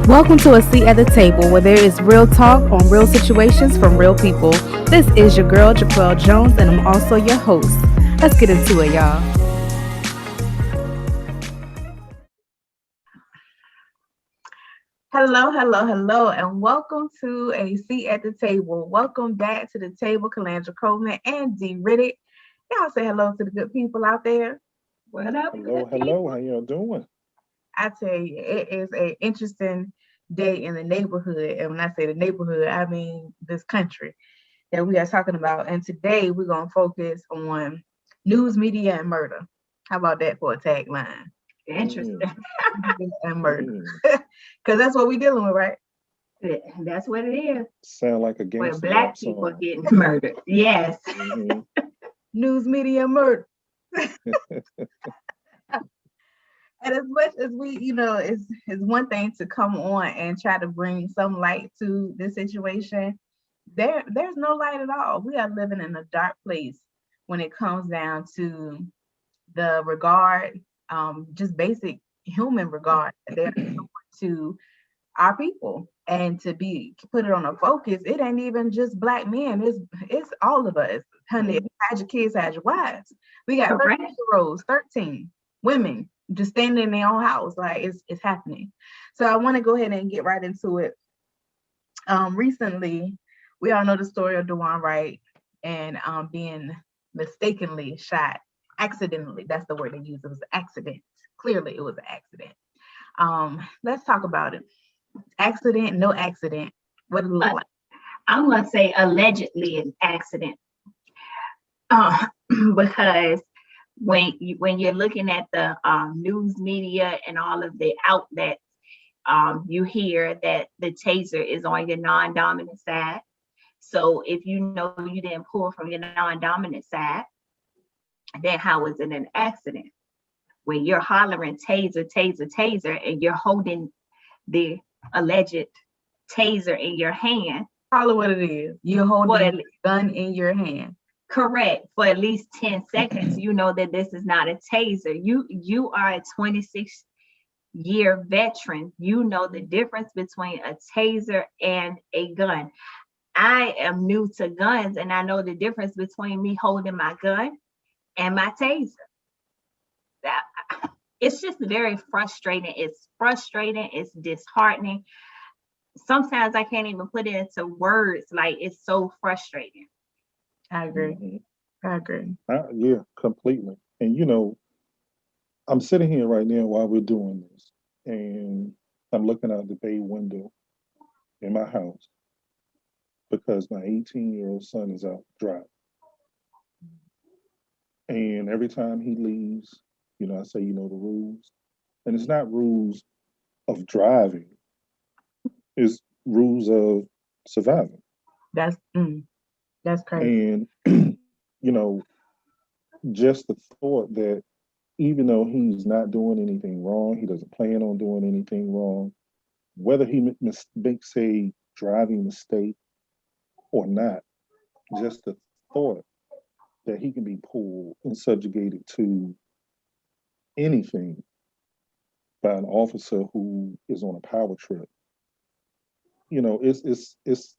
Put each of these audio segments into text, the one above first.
Welcome to a seat at the table where there is real talk on real situations from real people. This is your girl, Jaquel Jones, and I'm also your host. Let's get into it, y'all. Hello, and welcome to a seat at the table. Welcome back to the table, Calandra Coleman and D. Riddick. Y'all say hello to the good people out there. What up, Hello, good people? hello. How y'all doing? I tell you, it is an interesting day in the neighborhood. And when I say the neighborhood, I mean this country that we are talking about. And today we're going to focus on news, media, and murder. How about that for a tagline? Interesting. Mm, Media and murder. mm. Because that's what we're dealing with, right? That's what it is. Sound like a Where gangster black rap people are song. getting murdered. Yes. Hmm. News, media, and murder. And as much as we, it's one thing to come on and try to bring some light to this situation. There's no light at all. We are living in a dark place when it comes down to the regard, just basic human regard that they're to our people. And to be put it on a focus, it ain't even just black men. It's all of us. Honey, if you had your kids, had your wives. We got 13 Correct. year olds, 13 women just standing in their own house. Like it's happening. So I want to go ahead and get right into it. Recently, we all know the story of Dewan Wright and being mistakenly shot accidentally. That's the word they used. It was an accident. Clearly, it was an accident. Let's talk about it. Accident, no accident. What did it look Uh, like? I'm going to say allegedly an accident. Uh, because when you're looking at the news media and all of the outlets, you hear that the taser is on your non-dominant side. So if you know you didn't pull from your non-dominant side, then how is it an accident? When you're hollering taser, taser, taser, and you're holding the alleged taser in your hand Call it what it is. You're for holding at a gun in your hand. correct for at least 10 seconds, you know that this is not a taser. You are a 26-year veteran. You know the difference between a taser and a gun. I am new to guns and I know the difference between me holding my gun and my taser. That it's just very frustrating. It's frustrating, it's disheartening. Sometimes I can't even put it into words. Like it's so frustrating. I agree. Hmm. I agree. Yeah, completely. And I'm sitting here right now while we're doing this, and I'm looking out the bay window in my house because my 18-year-old son is out driving. And every time he leaves, I say, the rules. And it's not rules of driving, it's rules of surviving. That's that's crazy. And, you know, just the thought that even though he's not doing anything wrong, he doesn't plan on doing anything wrong, whether he makes a driving mistake or not, just the thought that he can be pulled and subjugated to anything by an officer who is on a power trip, it's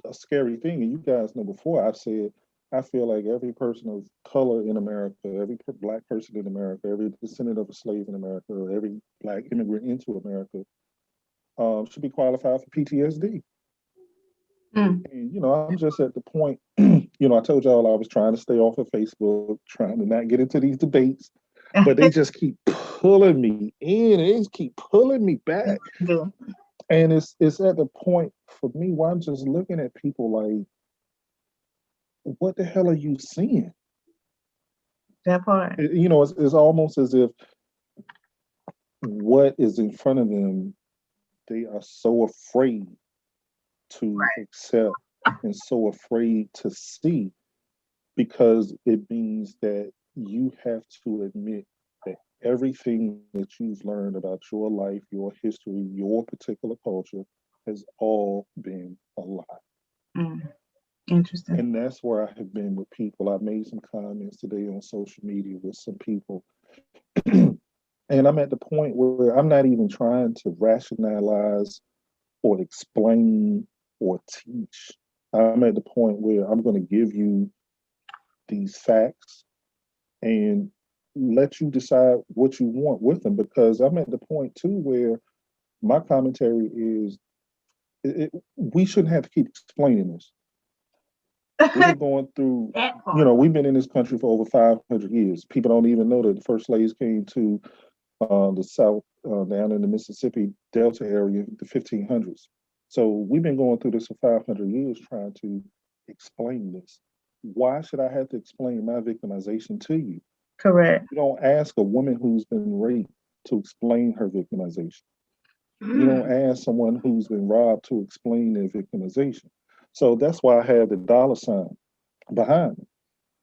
a scary thing. And you guys know before I've said I feel like every person of color in America, every black person in America, every descendant of a slave in America, every black immigrant into America should be qualified for PTSD. Mm. And I'm just at the point. I told y'all I was trying to stay off of Facebook, trying to not get into these debates, but they just keep pulling me in. They just keep pulling me back, Do and it's at the point for me where I'm just looking at people like, what the hell are you seeing? that part. It's almost as if what is in front of them, they are so afraid to accept and so afraid to see, because it means that you have to admit that everything that you've learned about your life, your history, your particular culture has all been a lie. Mm. Interesting. And that's where I have been with people. I made some comments today on social media with some people And I'm at the point where I'm not even trying to rationalize or explain or teach. I'm at the point where I'm going to give you these facts and let you decide what you want with them, because I'm at the point too where my commentary is we shouldn't have to keep explaining this. We've been going through, That part. we've been in this country for over 500 years. People don't even know that the first slaves came to the South, down in the Mississippi Delta area, the 1500s. So we've been going through this for 500 years trying to explain this. Why should I have to explain my victimization to you? Correct. You don't ask a woman who's been raped to explain her victimization. You don't ask someone who's been robbed to explain their victimization. So that's why I have the dollar sign behind me.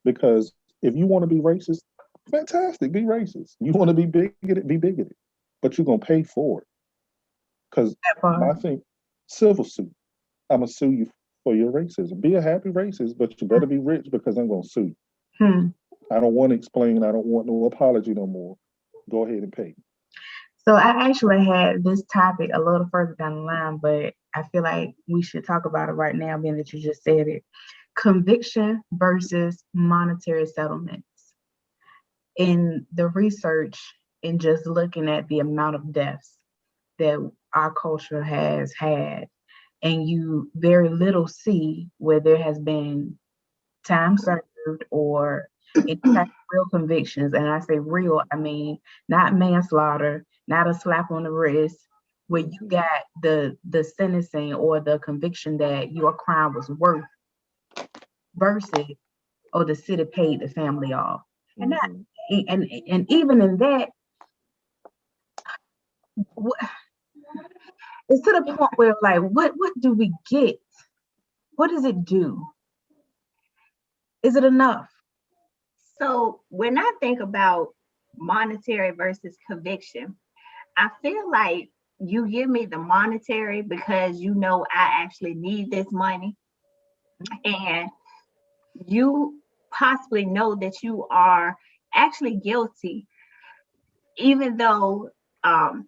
Because if you want to be racist, fantastic, be racist. You want to be bigoted, be bigoted. But you're going to pay for it. Because my thing, civil suit, I'm going to sue you for your racism. Be a happy racist, but you better be rich because I'm going to sue you. I don't want to explain. I don't want no apology no more. Go ahead and pay. So I actually had this topic a little further down the line, but I feel like we should talk about it right now, being that you just said it. Conviction versus monetary settlements. In the research and just looking at the amount of deaths that our culture has had, and you very little see where there has been time served or any type of real convictions. And I say real, I mean not manslaughter, not a slap on the wrist, where you got the sentencing or the conviction that your crime was worth versus, or the city paid the family off. And that, and even in that, it's to the point where like, what do we get? What does it do? Is it enough? So when I think about monetary versus conviction, I feel like you give me the monetary because you know I actually need this money, and you possibly know that you are actually guilty, even though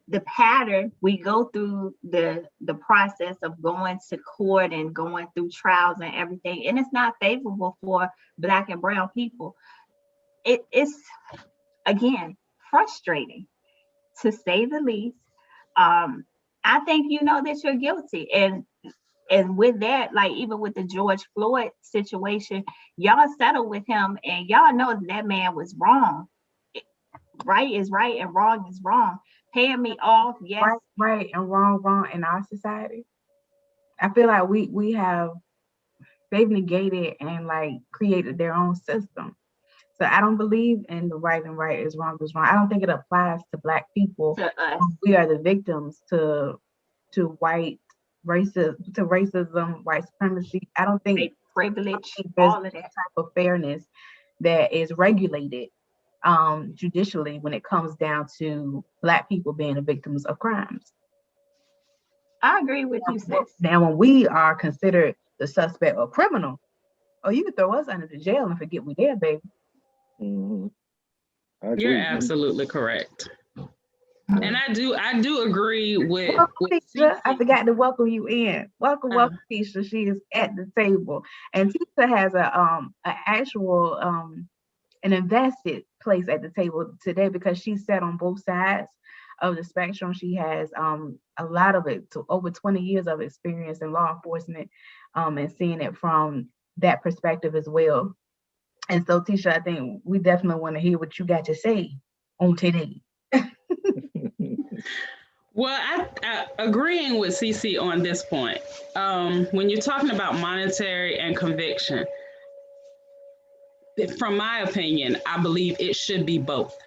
the pattern, we go through the process of going to court and going through trials and everything, and it's not favorable for Black and brown people. It's again frustrating, to say the least. I think you know that you're guilty, and with that, like even with the George Floyd situation, y'all settled with him, and y'all know that man was wrong. Right is right and wrong is wrong. Paying me off, yes. Right and wrong in our society. I feel like they've negated and like created their own system. So I don't believe in the right and right is wrong is wrong. I don't think it applies to Black people. To us. We are the victims to white racism, white supremacy. I don't think privilege, there's all of that type of fairness that is regulated judicially when it comes down to Black people being the victims of crimes. I agree with you, sis. Now, when we are considered the suspect or criminal, you can throw us under the jail and forget we there, baby. You're absolutely correct. And I do agree with Tisha. I forgot to welcome you in. Welcome, Tisha. She is at the table, and Tisha has an actual an invested place at the table today because she sat on both sides of the spectrum. She has a lot of it, to over 20 years of experience in law enforcement, and seeing it from that perspective as well. And so, Tisha, I think we definitely want to hear what you got to say on today. Well, I agreeing with CC on this point. When you're talking about monetary and conviction, from my opinion, I believe it should be both.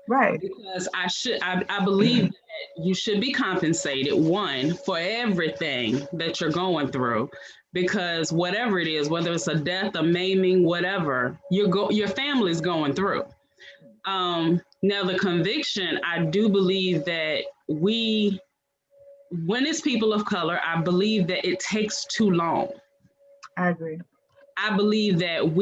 Right. Because I believe that you should be compensated, one, for everything that you're going through, because whatever it is, whether it's a death, a maiming, whatever, your family's going through. Now the conviction, I do believe that when it's people of color, I believe that it takes too long. I agree. I believe that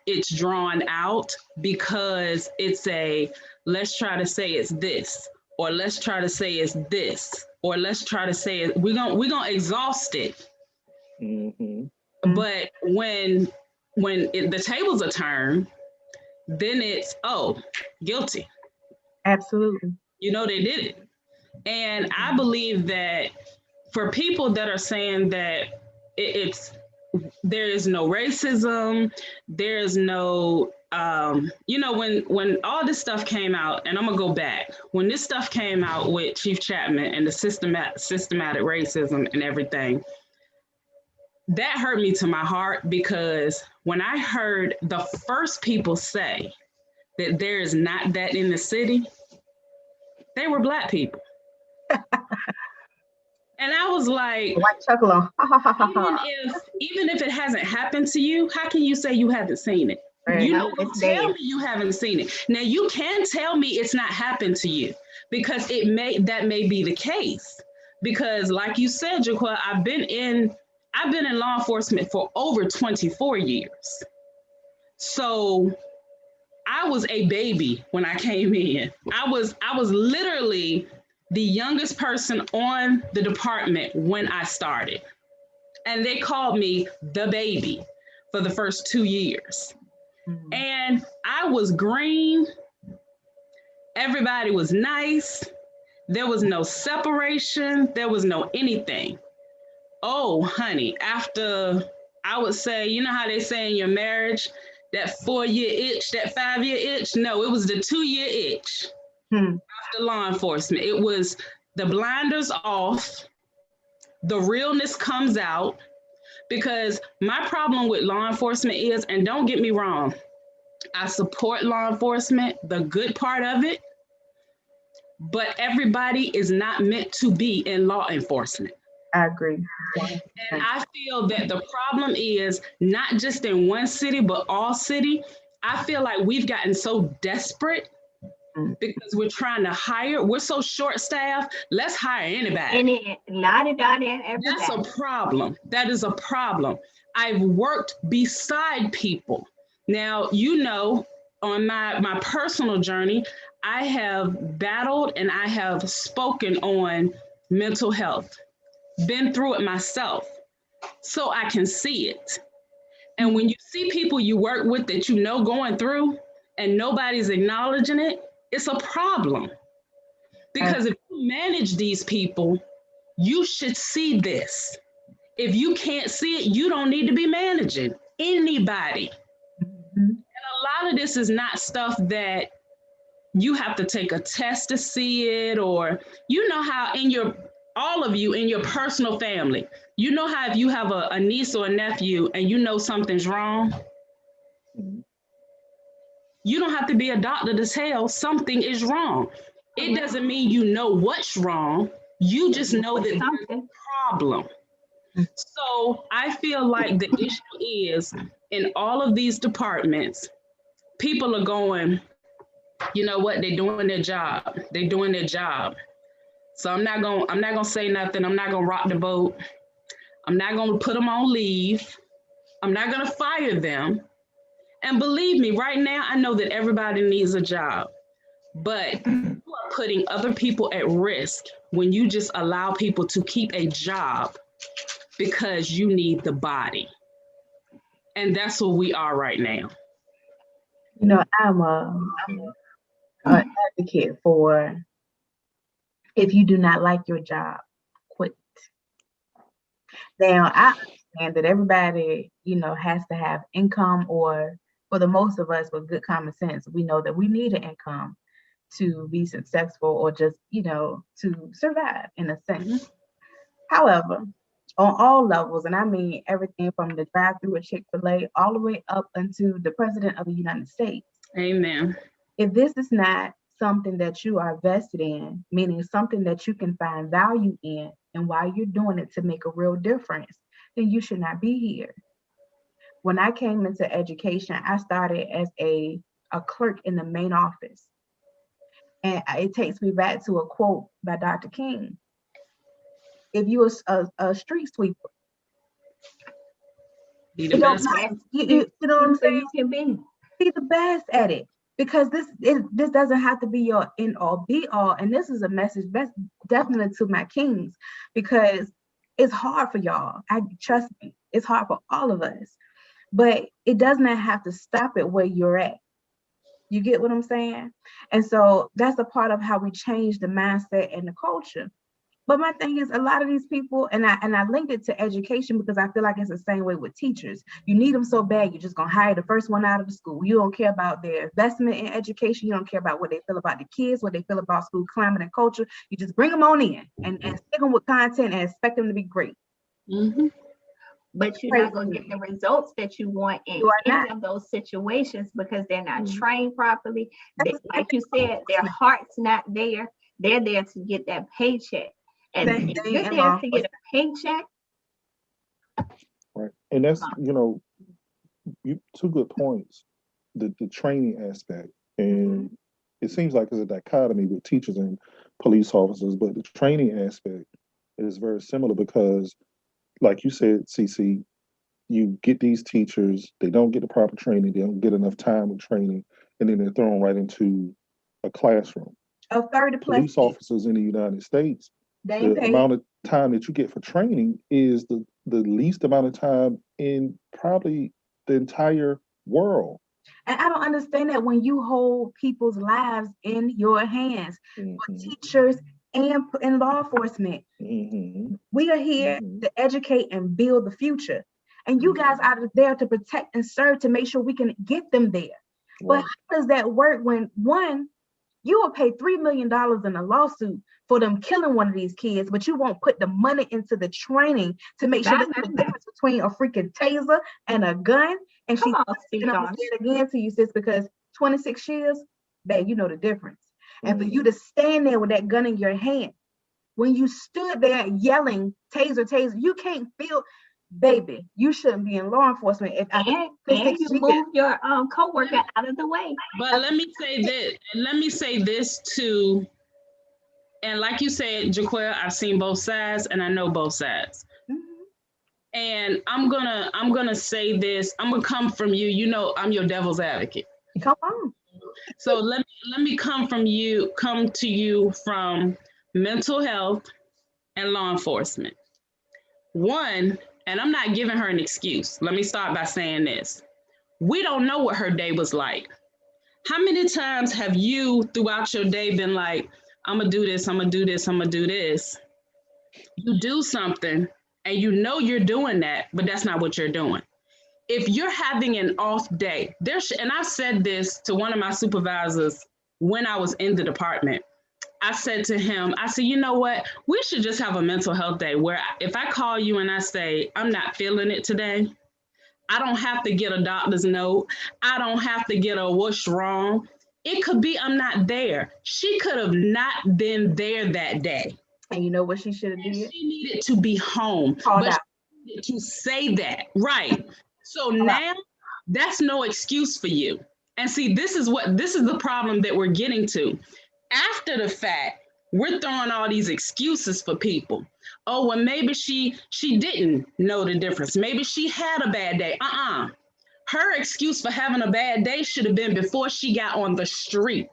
it's drawn out because it's a let's try to say it's this, or let's try to say it's this, or let's try to say it. We're gonna exhaust it. Mm-hmm. But when the tables are turned, then it's, oh, guilty. Absolutely. They did it. And I believe that for people that are saying that it's there is no racism, there is no when all this stuff came out, and I'm gonna go back, when this stuff came out with Chief Chapman and the systematic racism and everything, that hurt me to my heart, because when I heard the first people say that there is not that in the city, they were Black people. And I was like, White chuckle on. even if it hasn't happened to you, how can you say you haven't seen it? Right. You don't tell me you haven't seen it. Now you can tell me it's not happened to you, because that may be the case. Because like you said, Jaquel, I've been in law enforcement for over 24 years. So I was a baby when I came in. I was literally the youngest person on the department when I started. And they called me the baby for the first 2 years. Mm-hmm. And I was green. Everybody was nice. There was no separation. There was no anything. Oh, honey, after, I would say, you know how they say in your marriage, that 4-year itch, that 5-year itch? No, it was the 2-year itch. After law enforcement. It was the blinders off, the realness comes out, because my problem with law enforcement is, and don't get me wrong, I support law enforcement, the good part of it, but everybody is not meant to be in law enforcement. I agree. And I feel that the problem is not just in one city, but all city. I feel like we've gotten so desperate because we're trying to hire. We're so short-staffed. Let's hire anybody. That's a problem. That is a problem. I've worked beside people. Now, on my personal journey, I have battled and I have spoken on mental health, been through it myself, so I can see it. And when you see people you work with that going through and nobody's acknowledging it, it's a problem. Because if you manage these people, you should see this. If you can't see it, you don't need to be managing anybody. Mm-hmm. And a lot of this is not stuff that you have to take a test to see it, or how all of you in your personal family, how if you have a niece or a nephew and something's wrong, you don't have to be a doctor to tell something is wrong. It doesn't mean you know what's wrong. You just know that there's a problem. So I feel like the issue is, in all of these departments, people are going, you know what, they're doing their job. They're doing their job. So I'm not gonna say nothing. I'm not gonna rock the boat. I'm not gonna put them on leave. I'm not gonna fire them. And believe me, right now, I know that everybody needs a job, but you are putting other people at risk when you just allow people to keep a job because you need the body. And that's what we are right now. I'm an advocate for, if you do not like your job, quit. Now, I understand that everybody, has to have income, or for the most of us with good common sense, we know that we need an income to be successful, or just, to survive in a sense. However, on all levels, and I mean everything from the drive-through at Chick-fil-A all the way up into the President of the United States. Amen. If this is not something that you are vested in, meaning something that you can find value in, and while you're doing it to make a real difference, then you should not be here. When I came into education, I started as a clerk in the main office. And it takes me back to a quote by Dr. King. If you are a street sweeper, be the best. You know what I'm saying? You can be the best at it. because this doesn't have to be your end all be all. And this is a message that's definitely to my kings, because it's hard for y'all. I trust me, it's hard for all of us, but it does not have to stop it where you're at. You get what I'm saying? And so that's a part of how we change the mindset and the culture. But my thing is, a lot of these people, and I linked it to education, because I feel like it's the same way with teachers. You need them so bad, you're just gonna hire the first one out of the school. You don't care about their investment in education. You don't care about what they feel about the kids, what they feel about school climate and culture. You just bring them on in and stick them with content and expect them to be great. Mm-hmm. But you're not going to get the results that you want in any of those situations, because they're not trained properly. Like you said, their heart's not there. They're there to get that paycheck. And if you're there to get a paycheck. Right. And that's, you two good points. The training aspect. And it seems like there's a dichotomy with teachers and police officers, but the training aspect is very similar, because like you said, CC, you get these teachers, they don't get the proper training, they don't get enough time with training, and then they're thrown right into a classroom. Police officers in the United States, the amount of time that you get for training is the least amount of time in probably the entire world. And I don't understand that when you hold people's lives in your hands, for teachers and law enforcement. We are here to educate and build the future. And you guys are there to protect and serve, to make sure we can get them there. But how does that work when, one, you will pay $3 million in a lawsuit for them killing one of these kids, but you won't put the money into the training to make sure there's the difference between a freaking taser and a gun? And I'm gonna say it again to you, sis, because 26 years, babe, you know the difference. And for you to stand there with that gun in your hand, when you stood there yelling, taser, taser, you can't feel, baby, you shouldn't be in law enforcement. And you move your co-worker out of the way. But let me say this too. And like you said, Jaquel, I've seen both sides and I know both sides. And I'm gonna say this. I'm gonna come from you. You know, I'm your devil's advocate. Come on. So let me come to you from mental health and law enforcement. One, and I'm not giving her an excuse. Let me start by saying this. We don't know what her day was like. How many times have you throughout your day been like, I'm gonna do this, I'm gonna do this, I'm gonna do this? You do something and you know you're doing that, but that's not what you're doing. If you're having an off day, and I said this to one of my supervisors when I was in the department. I said to him, I said, you know what? We should just have a mental health day where if I call you and I say, I'm not feeling it today, I don't have to get a doctor's note. I don't have to get a what's wrong. It could be I'm not there. She could have not been there that day. And you know what she should have did? She needed to be home. But she needed to say that, right? So now that's no excuse for you. And see, this is the problem that we're getting to. After the fact, we're throwing all these excuses for people. Oh, well, maybe she didn't know the difference. Maybe she had a bad day. Her excuse for having a bad day should have been before she got on the street.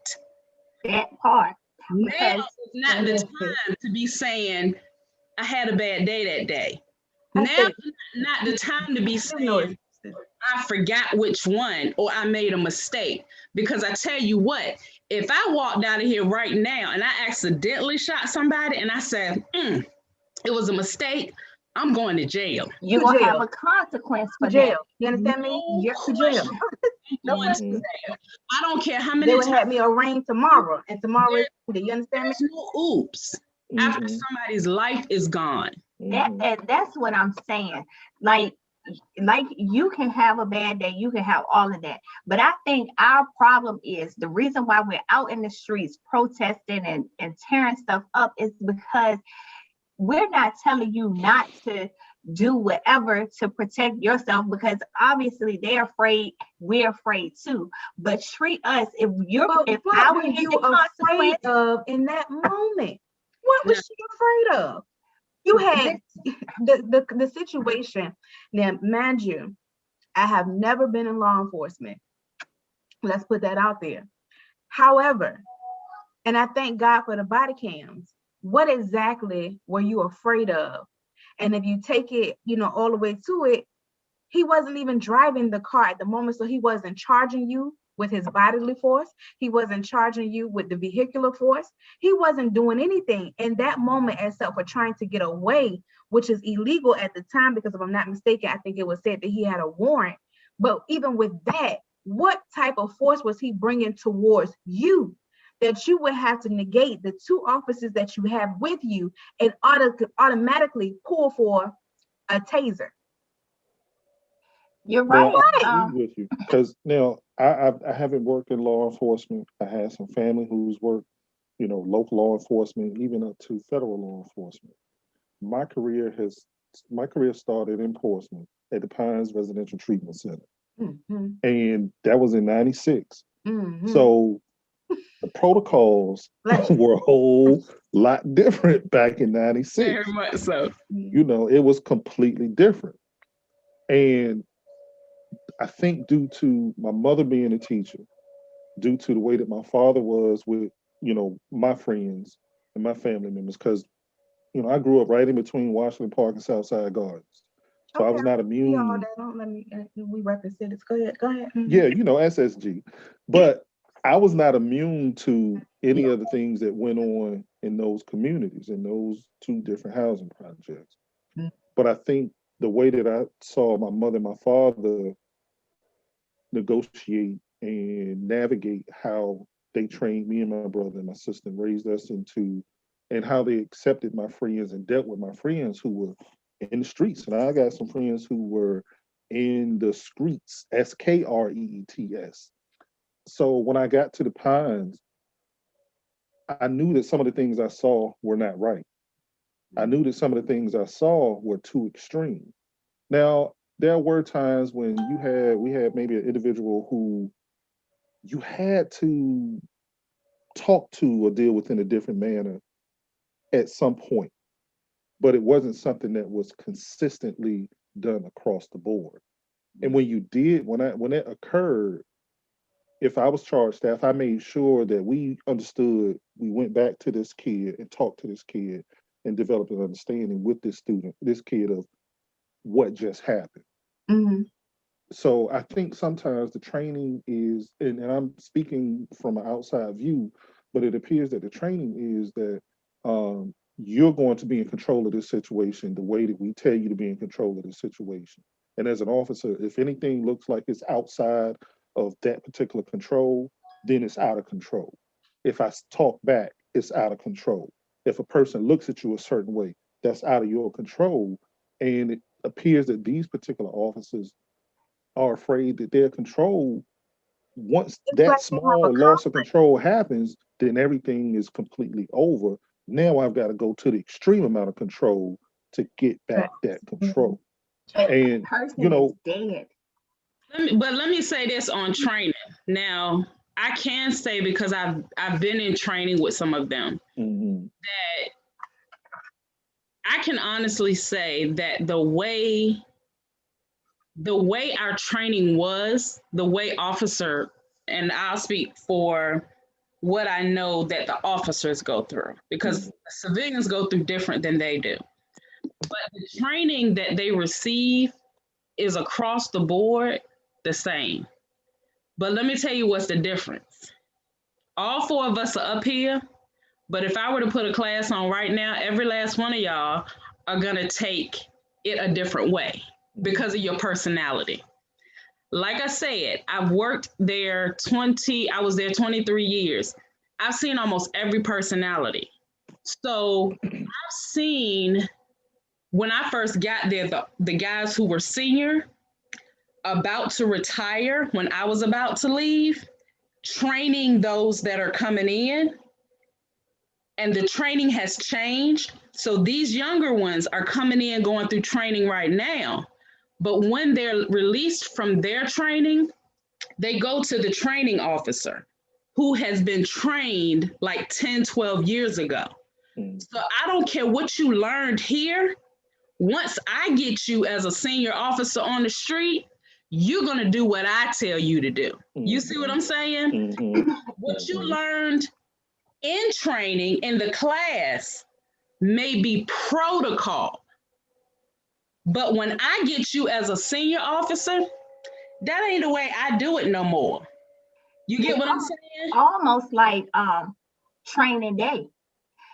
That part. Now is not the time to be saying, I had a bad day that day. Now is not the time to be saying, I forgot which one or I made a mistake. Because I tell you what, if I walked out of here right now and I accidentally shot somebody and I said, it was a mistake, I'm going to jail. You're going to have a consequence for jail. That. You understand me? You're to jail. I don't care how many times. They would have me arraigned tomorrow. And tomorrow, do you understand me? No oops. After somebody's life is gone. That's what I'm saying. Like you can have a bad day, you can have all of that. But I think our problem is the reason why we're out in the streets protesting and tearing stuff up is because we're not telling you not to do whatever to protect yourself, because obviously they're afraid, we're afraid too. But treat us if I were you afraid of in that moment. What was she afraid of? You had the situation. Now, mind you, I have never been in law enforcement. Let's put that out there. However, and I thank God for the body cams. What exactly were you afraid of? And if you take it, all the way to it, he wasn't even driving the car at the moment, so he wasn't charging you with his bodily force. He wasn't charging you with the vehicular force. He wasn't doing anything in that moment except for trying to get away, which is illegal at the time, because if I'm not mistaken, I think it was said that he had a warrant. But even with that, what type of force was he bringing towards you that you would have to negate the two officers that you have with you and automatically pull for a taser? You're Now, right. I agree with you because now I haven't worked in law enforcement. I had some family who's worked, local law enforcement, even up to federal law enforcement. My career started in Portsmouth at the Pines Residential Treatment Center, and that was in '96. So the protocols were a whole lot different back in '96. Very much so. It was completely different, and I think due to my mother being a teacher, due to the way that my father was with, my friends and my family members, because, I grew up right in between Washington Park and Southside Gardens. So I was not immune. We represent it. Go ahead. Yeah, SSG. But I was not immune to any of the things that went on in those communities, in those two different housing projects. But I think the way that I saw my mother and my father negotiate and navigate how they trained me and my brother and my sister and raised us into, and how they accepted my friends and dealt with my friends who were in the streets. And I got some friends who were in the streets, SKREETS. So when I got to the Pines, I knew that some of the things I saw were not right. I knew that some of the things I saw were too extreme. Now, there were times when we had maybe an individual who you had to talk to or deal with in a different manner at some point, but it wasn't something that was consistently done across the board. And when it occurred, if I was charge staff, I made sure that we understood, we went back to this kid and talked to this kid and developed an understanding with this kid of what just happened. So I think sometimes the training is, and I'm speaking from an outside view, but it appears that the training is that you're going to be in control of this situation the way that we tell you to be in control of this situation. And as an officer, if anything looks like it's outside of that particular control, then it's out of control. If I talk back, it's out of control. If a person looks at you a certain way, that's out of your control. And it appears that these particular officers are afraid that their control, once that small loss of control happens, then everything is completely over. Now I've got to go to the extreme amount of control to get back that control. And dead. Let me say this on training. Now, I can say, because I've been in training with some of them, that I can honestly say that the way our training was, the way officer, and I'll speak for what I know that the officers go through, because civilians go through different than they do. But the training that they receive is across the board the same. But let me tell you what's the difference. All four of us are up here, but if I were to put a class on right now, every last one of y'all are gonna take it a different way because of your personality. Like I said, I've worked there I was there 23 years. I've seen almost every personality. So I've seen, when I first got there, the guys who were senior, about to retire, when I was about to leave, training those that are coming in, and the training has changed. So these younger ones are coming in, going through training right now. But when they're released from their training, they go to the training officer who has been trained like 10, 12 years ago. So I don't care what you learned here. Once I get you as a senior officer on the street, you're going to do what I tell you to do. You see what I'm saying? What you learned in training in the class may be protocol, but when I get you as a senior officer, that ain't the way I do it no more. You get what I'm saying? Almost like training day.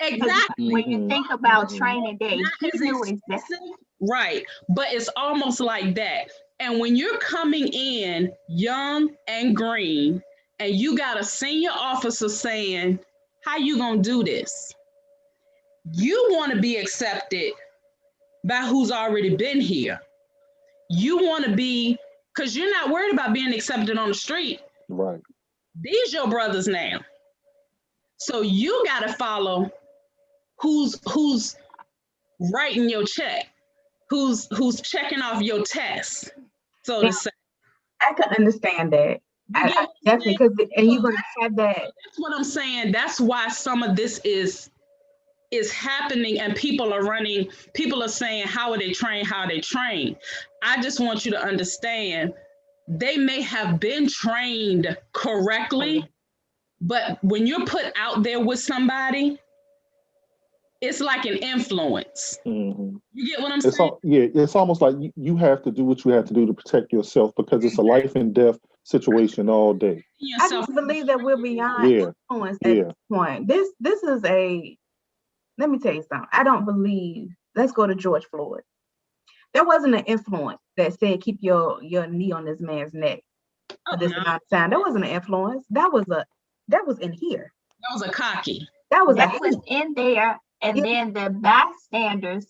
Exactly. When you think about training day, he knew exactly. Right, but it's almost like that. And when you're coming in young and green, and you got a senior officer saying, how you gonna do this? You want to be accepted by who's already been here. You want to be, because you're not worried about being accepted on the street. Right. These your brothers now. So you got to follow who's writing your check, who's checking off your tests, so to say. I can understand that. I definitely, because and you're going to have that. That's what I'm saying. That's why some of this is happening, and people are saying, how are they trained? How are they trained? I just want you to understand, they may have been trained correctly, but when you're put out there with somebody, it's like an influence. You get what I'm saying? It's almost like you have to do what you have to do to protect yourself, because it's a life and death situation all day. I just believe that we're beyond influence at this point. This is let me tell you something. I don't believe, let's go to George Floyd. There wasn't an influence that said, keep your knee on this man's neck for this amount of time. That wasn't an influence. That was in here. That was a cocky. That was in there. And then the bystanders,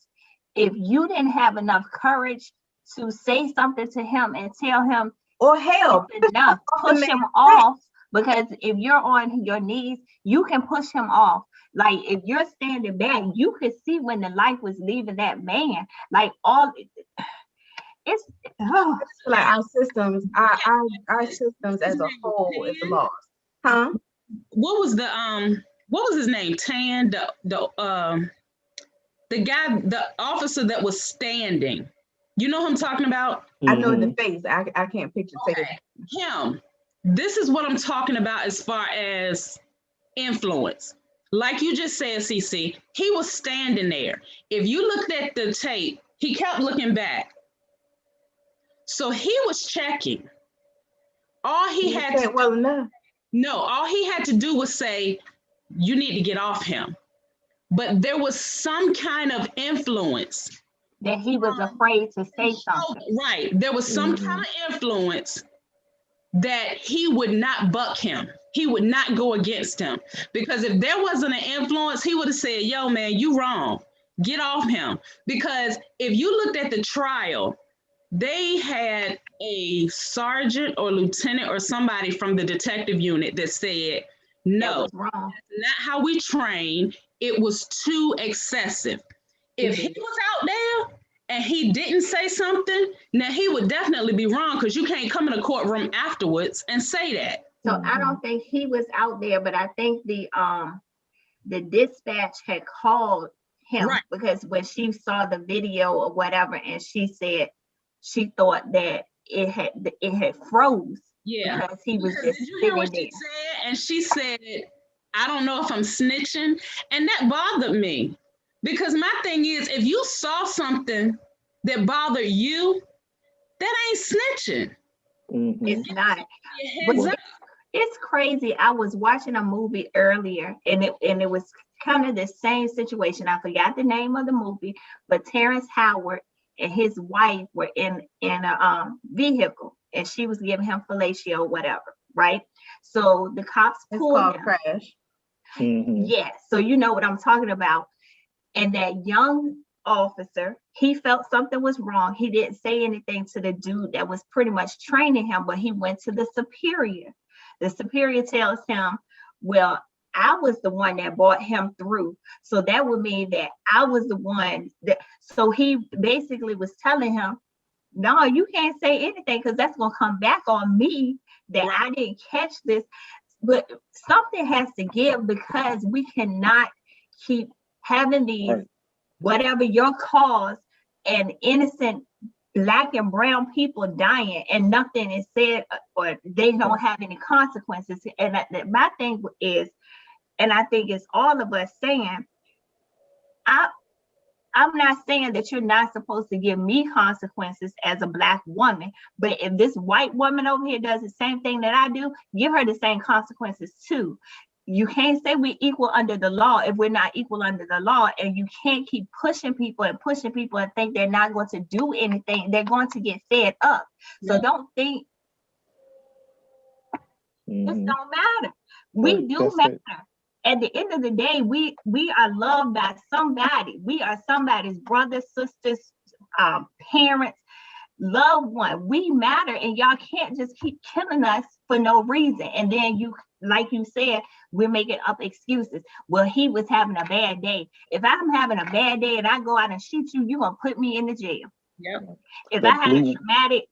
if you didn't have enough courage to say something to him and tell him, or help enough, push him off, because if you're on your knees, you can push him off. Like if you're standing back, you could see when the life was leaving that man. Like it's like our systems as a whole is lost. Huh? What was his name? Tan, the guy, the officer that was standing. You know who I'm talking about? I know in the face. I can't picture him. This is what I'm talking about as far as influence. Like you just said, CC, he was standing there. If you looked at the tape, he kept looking back. So he was checking. All he had to well enough. No, all he had to do was say, you need to get off him. But there was some kind of influence. That he was afraid to say something. Right. There was some kind of influence that he would not buck him. He would not go against him. Because if there wasn't an influence, he would have said, yo, man, you wrong. Get off him. Because if you looked at the trial, they had a sergeant or lieutenant or somebody from the detective unit that said, no, that's not how we train. It was too excessive. If he was out there and he didn't say something, now he would definitely be wrong, because you can't come in a courtroom afterwards and say that. So I don't think he was out there, but I think the dispatch had called him, because when she saw the video or whatever, and she said she thought that it had froze. Yeah, because he was just did you hear what she said? And she said, I don't know if I'm snitching. And that bothered me, because my thing is, if you saw something that bothered you, that ain't snitching. It's not. But it's crazy. I was watching a movie earlier, and it was kind of the same situation. I forgot the name of the movie, but Terrence Howard and his wife were in a vehicle, and she was giving him fellatio or whatever, right? So the cops pulled him. Crash. Yes. So you know what I'm talking about. And that young officer, he felt something was wrong. He didn't say anything to the dude that was pretty much training him, but he went to the superior. The superior tells him, well, I was the one that brought him through. So that would mean that I was the one that, so he basically was telling him, no, you can't say anything, because that's going to come back on me that I didn't catch this. But something has to give, because we cannot keep having these, whatever your cause, and innocent Black and brown people dying and nothing is said, or they don't have any consequences. And my thing is, and I think it's all of us saying, I'm not saying that you're not supposed to give me consequences as a Black woman, but if this white woman over here does the same thing that I do, give her the same consequences too. You can't say we're equal under the law if we're not equal under the law, and you can't keep pushing people and think they're not going to do anything. They're going to get fed up. So don't think this don't matter. We do matter. At the end of the day, we are loved by somebody. We are somebody's brothers, sisters, parents, loved one. We matter, and y'all can't just keep killing us for no reason. And then you, like you said, we're making up excuses. Well, he was having a bad day. If I'm having a bad day and I go out and shoot you, you're gonna put me in the jail. Yep. If I had a traumatic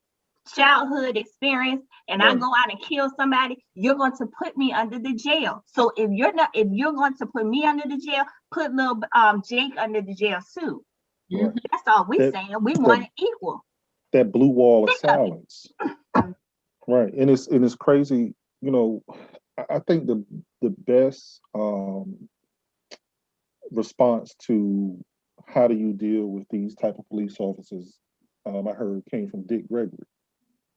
childhood experience and I go out and kill somebody, you're going to put me under the jail. So if you're going to put me under the jail, put little Jake under the jail too. Right. That's all we're saying. We want it equal. That blue wall of silence. Right. And it's crazy, you know. I think the best response to how do you deal with these type of police officers, I heard came from Dick Gregory.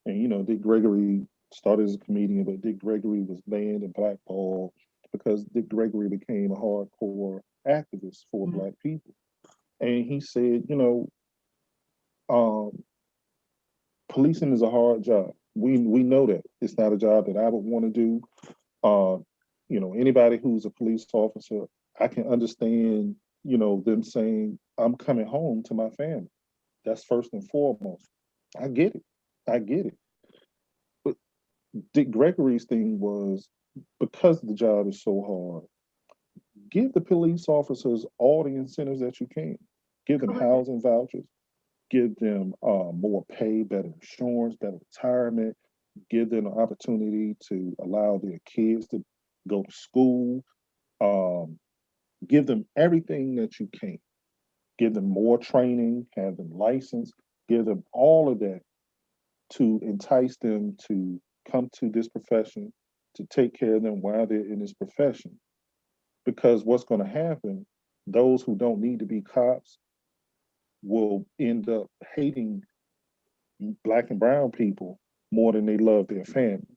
And, you know, Dick Gregory started as a comedian, but Dick Gregory was banned and blackballed because Dick Gregory became a hardcore activist for Black people. And he said, you know, policing is a hard job. We know that. It's not a job that I would want to do. You know, anybody who's a police officer, I can understand, you know, them saying, I'm coming home to my family. That's first and foremost. I get it. But Dick Gregory's thing was, because the job is so hard, give the police officers all the incentives that you can. Give them housing vouchers, give them more pay, better insurance, better retirement, give them an opportunity to allow their kids to go to school, give them everything that you can. Give them more training, have them licensed, give them all of that to entice them to come to this profession, to take care of them while they're in this profession. Because what's going to happen, those who don't need to be cops will end up hating Black and brown people more than they love their family.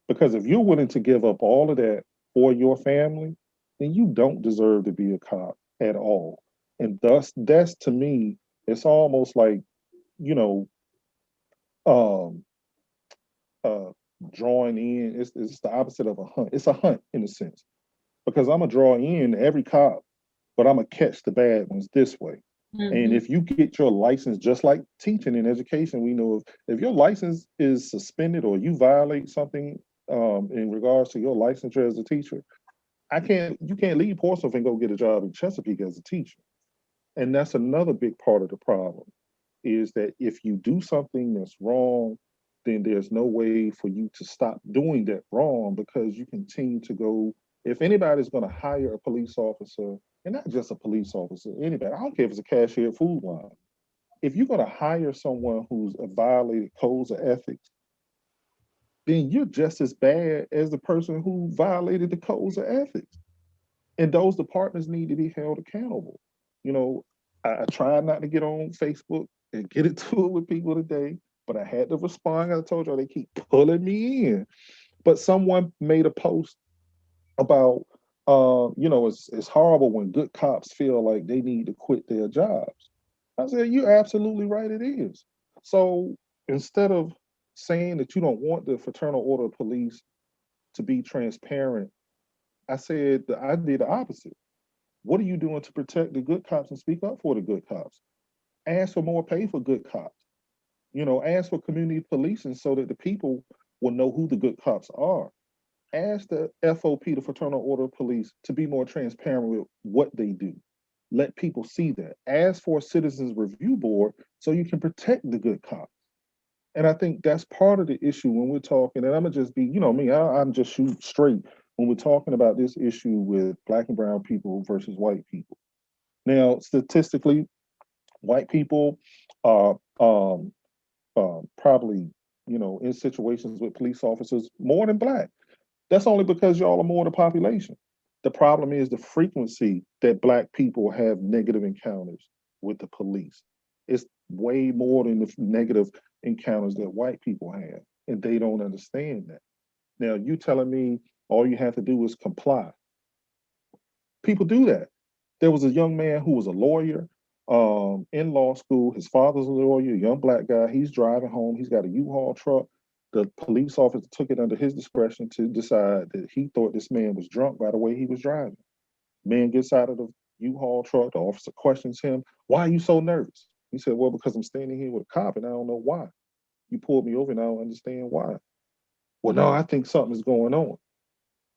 Because if you're willing to give up all of that for your family, then you don't deserve to be a cop at all. And thus, that's, to me, it's almost like, you know, drawing in. It's the opposite of a hunt. It's a hunt in a sense, because I'm gonna draw in every cop, but I'm gonna catch the bad ones this way. And if you get your license, just like teaching and education, we know if your license is suspended or you violate something in regards to your licensure as a teacher, you can't leave Portsmouth and go get a job in Chesapeake as a teacher. And that's another big part of the problem, is that if you do something that's wrong, then there's no way for you to stop doing that wrong, because you continue to go. If anybody's going to hire a police officer, and not just a police officer, anybody, I don't care if it's a cashier at Food Line, if you're going to hire someone who's violated codes of ethics, then you're just as bad as the person who violated the codes of ethics. And those departments need to be held accountable. You know, I tried not to get on Facebook and get into it with people today, but I had to respond. I told y'all they keep pulling me in. But someone made a post about, you know, it's horrible when good cops feel like they need to quit their jobs. I said, you're absolutely right, it is. So instead of saying that you don't want the Fraternal Order of Police to be transparent, I said that I did the opposite. What are you doing to protect the good cops and speak up for the good cops? Ask for more pay for good cops. You know, ask for community policing so that the people will know who the good cops are. Ask the FOP, the Fraternal Order of Police, to be more transparent with what they do. Let people see that. Ask for a citizens review board so you can protect the good cops. And I think that's part of the issue when we're talking, and I'm gonna just be, you know me, I'm just shoot straight when we're talking about this issue with Black and brown people versus white people. Now, statistically, White people are probably, in situations with police officers more than black. That's only because y'all are more the population. The problem is the frequency that black people have negative encounters with the police. It's way more than the negative encounters that white people have, and they don't understand that. Now, you telling me all you have to do is comply. People do that. There was a young man who was a lawyer in law school. His father's a lawyer, a young black guy. He's driving home. He's got a U-Haul truck. The police officer took it under his discretion to decide that he thought this man was drunk by the way he was driving. Man gets out of the U-Haul truck. The officer questions him, "Why are you so nervous?" He said, "Well, because I'm standing here with a cop and I don't know why. You pulled me over and I don't understand why." "Well, no, I think something's going on."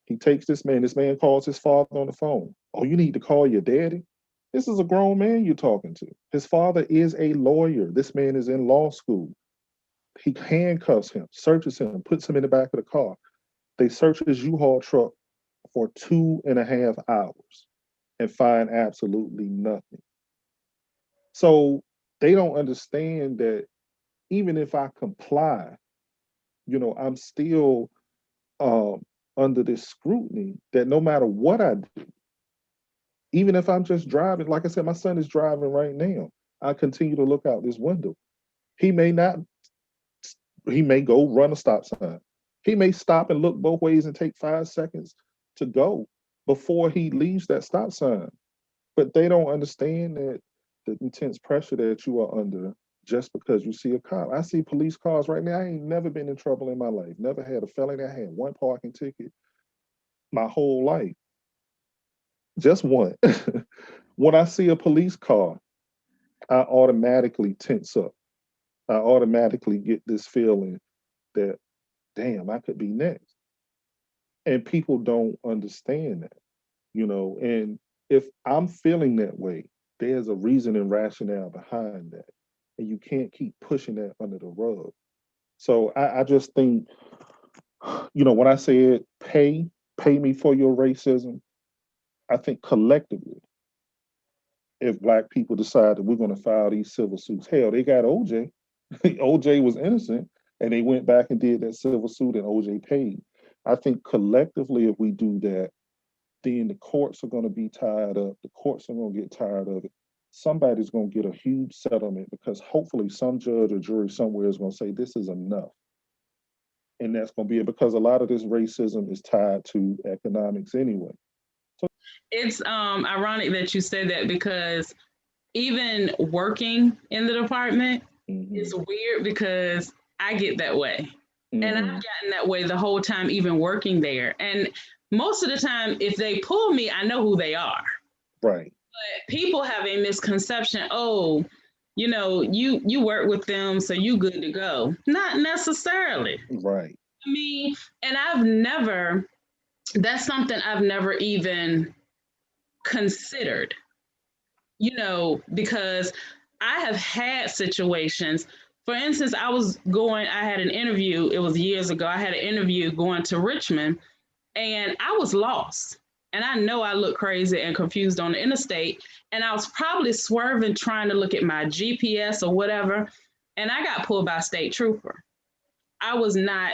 He takes this man. This man calls his father on the phone. "Oh, you need to call your daddy?" This is a grown man you're talking to. His father is a lawyer. This man is in law school. He handcuffs him, searches him, puts him in the back of the car. They search his U-Haul truck for 2.5 hours and find absolutely nothing. So they don't understand that even if I comply, I'm still under this scrutiny that no matter what I do, even if I'm just driving, like I said, my son is driving right now. I continue to look out this window. He may not, he may go run a stop sign. He may stop and look both ways and take 5 seconds to go before he leaves that stop sign. But they don't understand that the intense pressure that you are under just because you see a cop. I see police cars right now. I ain't never been in trouble in my life. Never had a felony. I had one parking ticket my whole life. Just one. When I see a police car, I automatically tense up. I automatically get this feeling that, damn, I could be next. And people don't understand that. And if I'm feeling that way, there's a reason and rationale behind that. And you can't keep pushing that under the rug. So I just think, when I said pay me for your racism, I think collectively, if black people decide that we're going to file these civil suits, hell, they got OJ. OJ was innocent, and they went back and did that civil suit, and OJ paid. I think collectively, if we do that, then the courts are going to be tied up. The courts are going to get tired of it. Somebody's going to get a huge settlement because hopefully some judge or jury somewhere is going to say this is enough. And that's going to be it because a lot of this racism is tied to economics anyway. It's ironic that you said that because even working in the department is weird because I get that way. And I've gotten that way the whole time, even working there. And most of the time, if they pull me, I know who they are. Right. But people have a misconception, oh, you work with them, so you good to go. Not necessarily. Right. I mean, and that's something I've never even considered, because I have had situations. For instance, I had an interview, it was years ago. I had an interview going to Richmond and I was lost. And I know I look crazy and confused on the interstate. And I was probably swerving, trying to look at my GPS or whatever. And I got pulled by a state trooper. I was not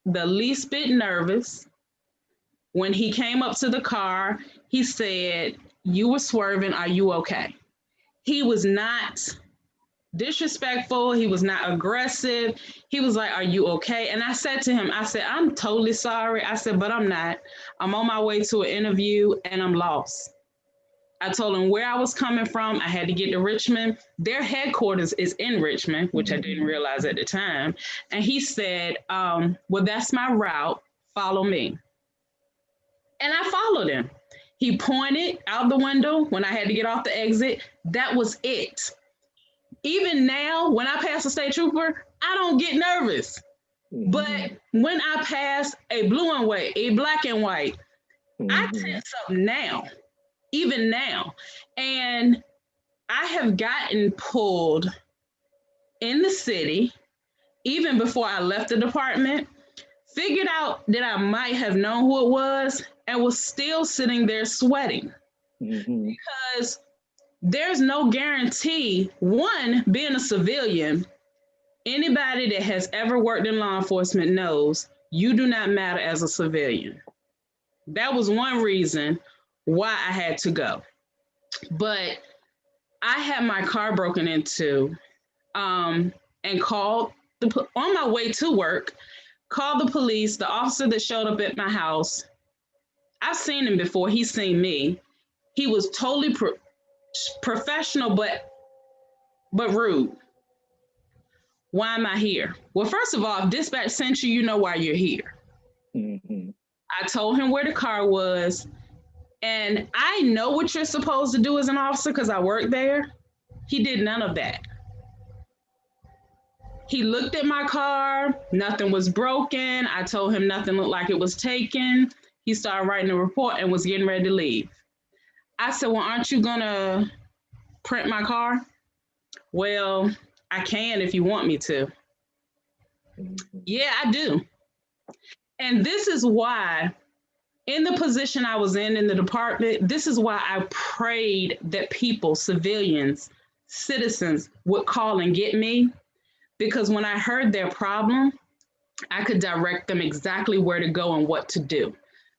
the least bit nervous. When he came up to the car, he said, "You were swerving. Are you okay?" He was not disrespectful. He was not aggressive. He was like, "Are you okay?" And I said to him, "I'm totally sorry." I said, "But I'm not. I'm on my way to an interview and I'm lost." I told him where I was coming from. I had to get to Richmond. Their headquarters is in Richmond, which I didn't realize at the time. And he said, "Well, that's my route. Follow me." And I followed him. He pointed out the window when I had to get off the exit. That was it. Even now, when I pass a state trooper, I don't get nervous. But when I pass a blue and white, a black and white, I tense up now, even now. And I have gotten pulled in the city, even before I left the department, figured out that I might have known who it was, and was still sitting there sweating because there's no guarantee. One, being a civilian, anybody that has ever worked in law enforcement knows you do not matter as a civilian. That was one reason why I had to go. But I had my car broken into, and called on my way to work, called the police. The officer that showed up at my house, I've seen him before. He's seen me. He was totally professional, but rude. Why am I here? Well, first of all, if dispatch sent you, you know why you're here. Mm-hmm. I told him where the car was, and I know what you're supposed to do as an officer because I worked there. He did none of that. He looked at my car, nothing was broken. I told him nothing looked like it was taken. He started writing a report and was getting ready to leave. I said, well, aren't you gonna print my car? Well, I can if you want me to. Mm-hmm. Yeah, I do. And this is why, in the position I was in the department, this is why I prayed that people, civilians, citizens would call and get me. Because when I heard their problem, I could direct them exactly where to go and what to do.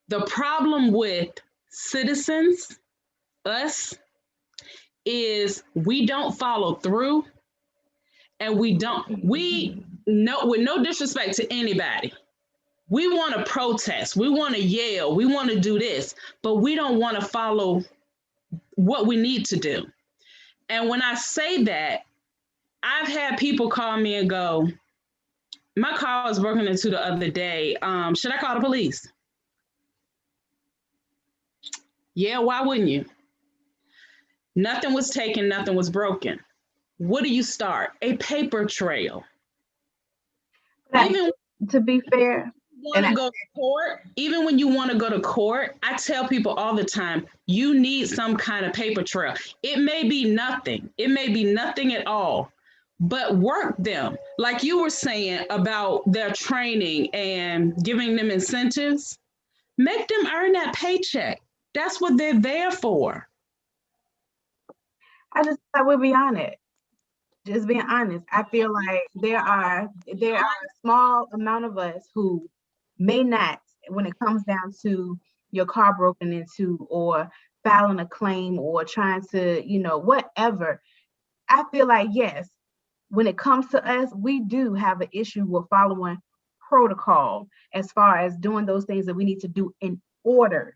The problem with citizens, us, is we don't follow through, and we know, with no disrespect to anybody, we want to protest, we want to yell, we want to do this, but we don't want to follow what we need to do. And when I say that, I've had people call me and go, my car was broken into the other day. Should I call the police? Yeah, why wouldn't you? Nothing was taken, nothing was broken. What do you start? A paper trail. Even to be fair, want to go to court, even when you want to go to court, I tell people all the time, you need some kind of paper trail. It may be nothing. It may be nothing at all, but work them. Like you were saying about their training and giving them incentives, make them earn that paycheck. That's what they're there for. I will be honest. Just being honest, I feel like there are a small amount of us who may not, when it comes down to your car broken into or filing a claim or trying to, whatever. I feel like, yes, when it comes to us, we do have an issue with following protocol as far as doing those things that we need to do in order.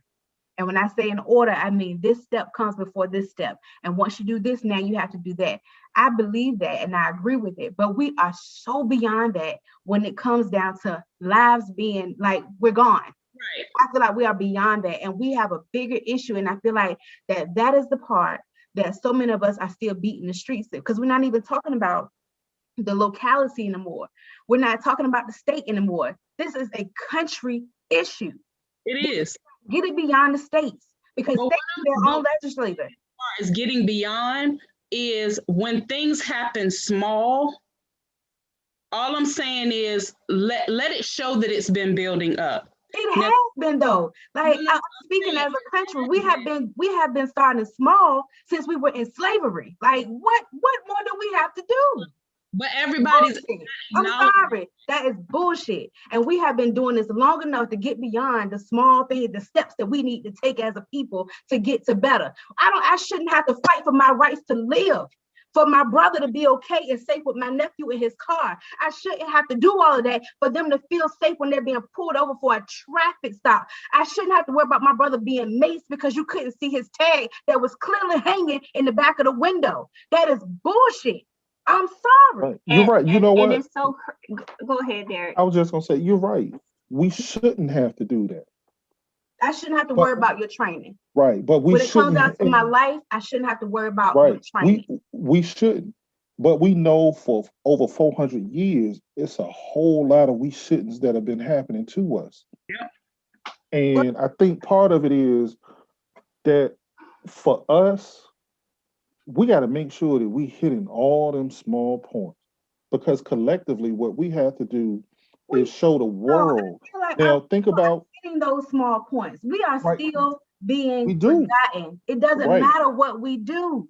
And when I say in order, I mean this step comes before this step. And once you do this, now you have to do that. I believe that and I agree with it. But we are so beyond that when it comes down to lives being like, we're gone. Right. I feel like we are beyond that. And we have a bigger issue. And I feel like that is the part that so many of us are still beating the streets because we're not even talking about the locality anymore. We're not talking about the state anymore. This is a country issue. It is. Get it beyond the states because states have their own legislator. As far as getting beyond is when things happen small, all I'm saying is let it show that it's been building up. It has been though. Like I'm speaking as a country, we have been starting small since we were in slavery. Like what more do we have to do? But everybody's I'm sorry, that is bullshit. And we have been doing this long enough to get beyond the small things, the steps that we need to take as a people to get to better. I shouldn't have to fight for my rights to live, for my brother to be okay and safe with my nephew in his car. I shouldn't have to do all of that for them to feel safe when they're being pulled over for a traffic stop. I shouldn't have to worry about my brother being maced because you couldn't see his tag that was clearly hanging in the back of the window. That is bullshit. I'm sorry. You're right. You know what? And it's so. Go ahead, Derek. I was just gonna say you're right. We shouldn't have to do that. I shouldn't have to worry about your training. Right, but when it comes down to my life, I shouldn't have to worry about your training. We shouldn't. But we know for over 400 years, it's a whole lot of we shouldn'ts that have been happening to us. Yeah. And I think part of it is that for us, we got to make sure that we hitting all them small points because collectively what we have to do is show the world. Now think about hitting those small points. We are still being forgotten. It doesn't matter what we do.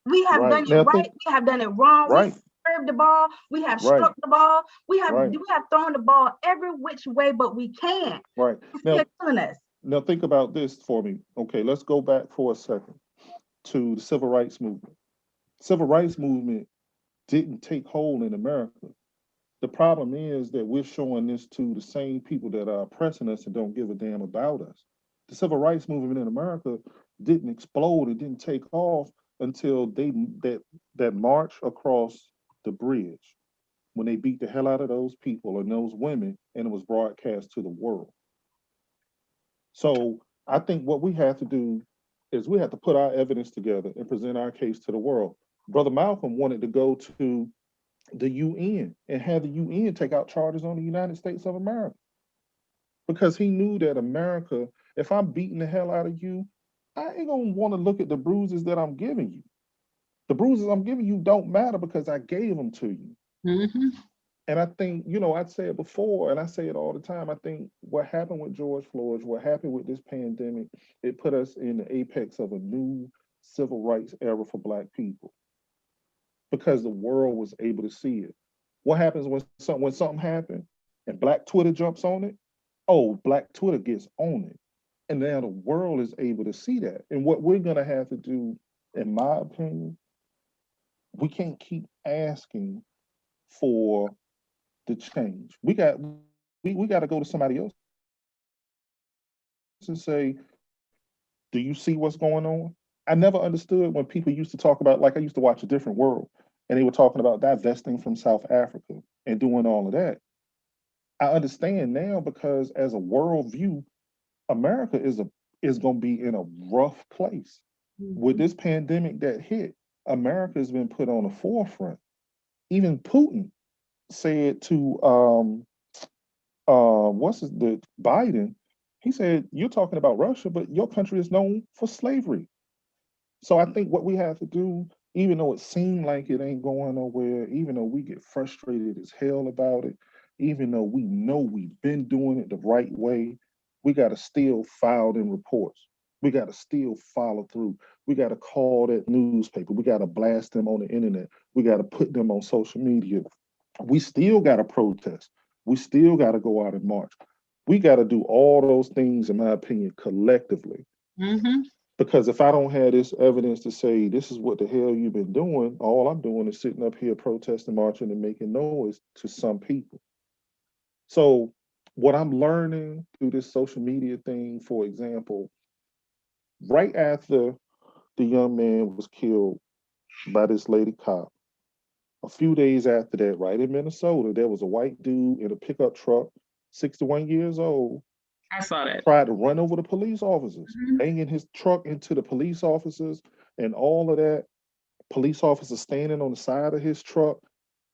We have Right. done it Now right. think, We have done it wrong. right, We served the ball. We have right, struck the ball. We have right, thrown the ball every which way, but we can. right. It's Now, still killing us. now think about this for me. Okay, let's go back for a second to the civil rights movement. Civil rights movement didn't take hold in America. The problem is that we're showing this to the same people that are oppressing us and don't give a damn about us. The civil rights movement in America didn't explode, it didn't take off until that march across the bridge when they beat the hell out of those people and those women and it was broadcast to the world. So I think what we have to do is we have to put our evidence together and present our case to the world. Brother Malcolm wanted to go to the UN and have the UN take out charges on the United States of America because he knew that America, if I'm beating the hell out of you, I ain't gonna want to look at the bruises that I'm giving you. The bruises I'm giving you don't matter because I gave them to you. Mm-hmm. And I think, I'd say it before and I say it all the time. I think what happened with George Floyd, what happened with this pandemic, it put us in the apex of a new civil rights era for Black people because the world was able to see it. What happens when something happens and Black Twitter jumps on it? Oh, Black Twitter gets on it. And now the world is able to see that. And what we're going to have to do, in my opinion, we can't keep asking for the change. We got to go to somebody else and say, do you see what's going on? I never understood when people used to talk about, like I used to watch A Different World, and they were talking about divesting from South Africa and doing all of that. I understand now because as a world view, America is going to be in a rough place. With this pandemic that hit, America has been put on the forefront. Even Putin said to the Biden, he said, you're talking about Russia, but your country is known for slavery. So I think what we have to do, even though it seemed like it ain't going nowhere, even though we get frustrated as hell about it, even though we know we've been doing it the right way, we got to still file them reports. We got to still follow through. We got to call that newspaper. We got to blast them on the internet. We got to put them on social media. We still got to protest. We still got to go out and march. We got to do all those things, in my opinion, collectively. Mm-hmm. Because if I don't have this evidence to say this is what the hell you've been doing, all I'm doing is sitting up here protesting, marching, and making noise to some people. So what I'm learning through this social media thing, for example, right after the young man was killed by this lady cop, a few days after that, right in Minnesota, there was a white dude in a pickup truck, 61 years old, I saw that. tried to run over the police officers, Mm-hmm. banging his truck into the police officers and all of that. Police officer standing on the side of his truck.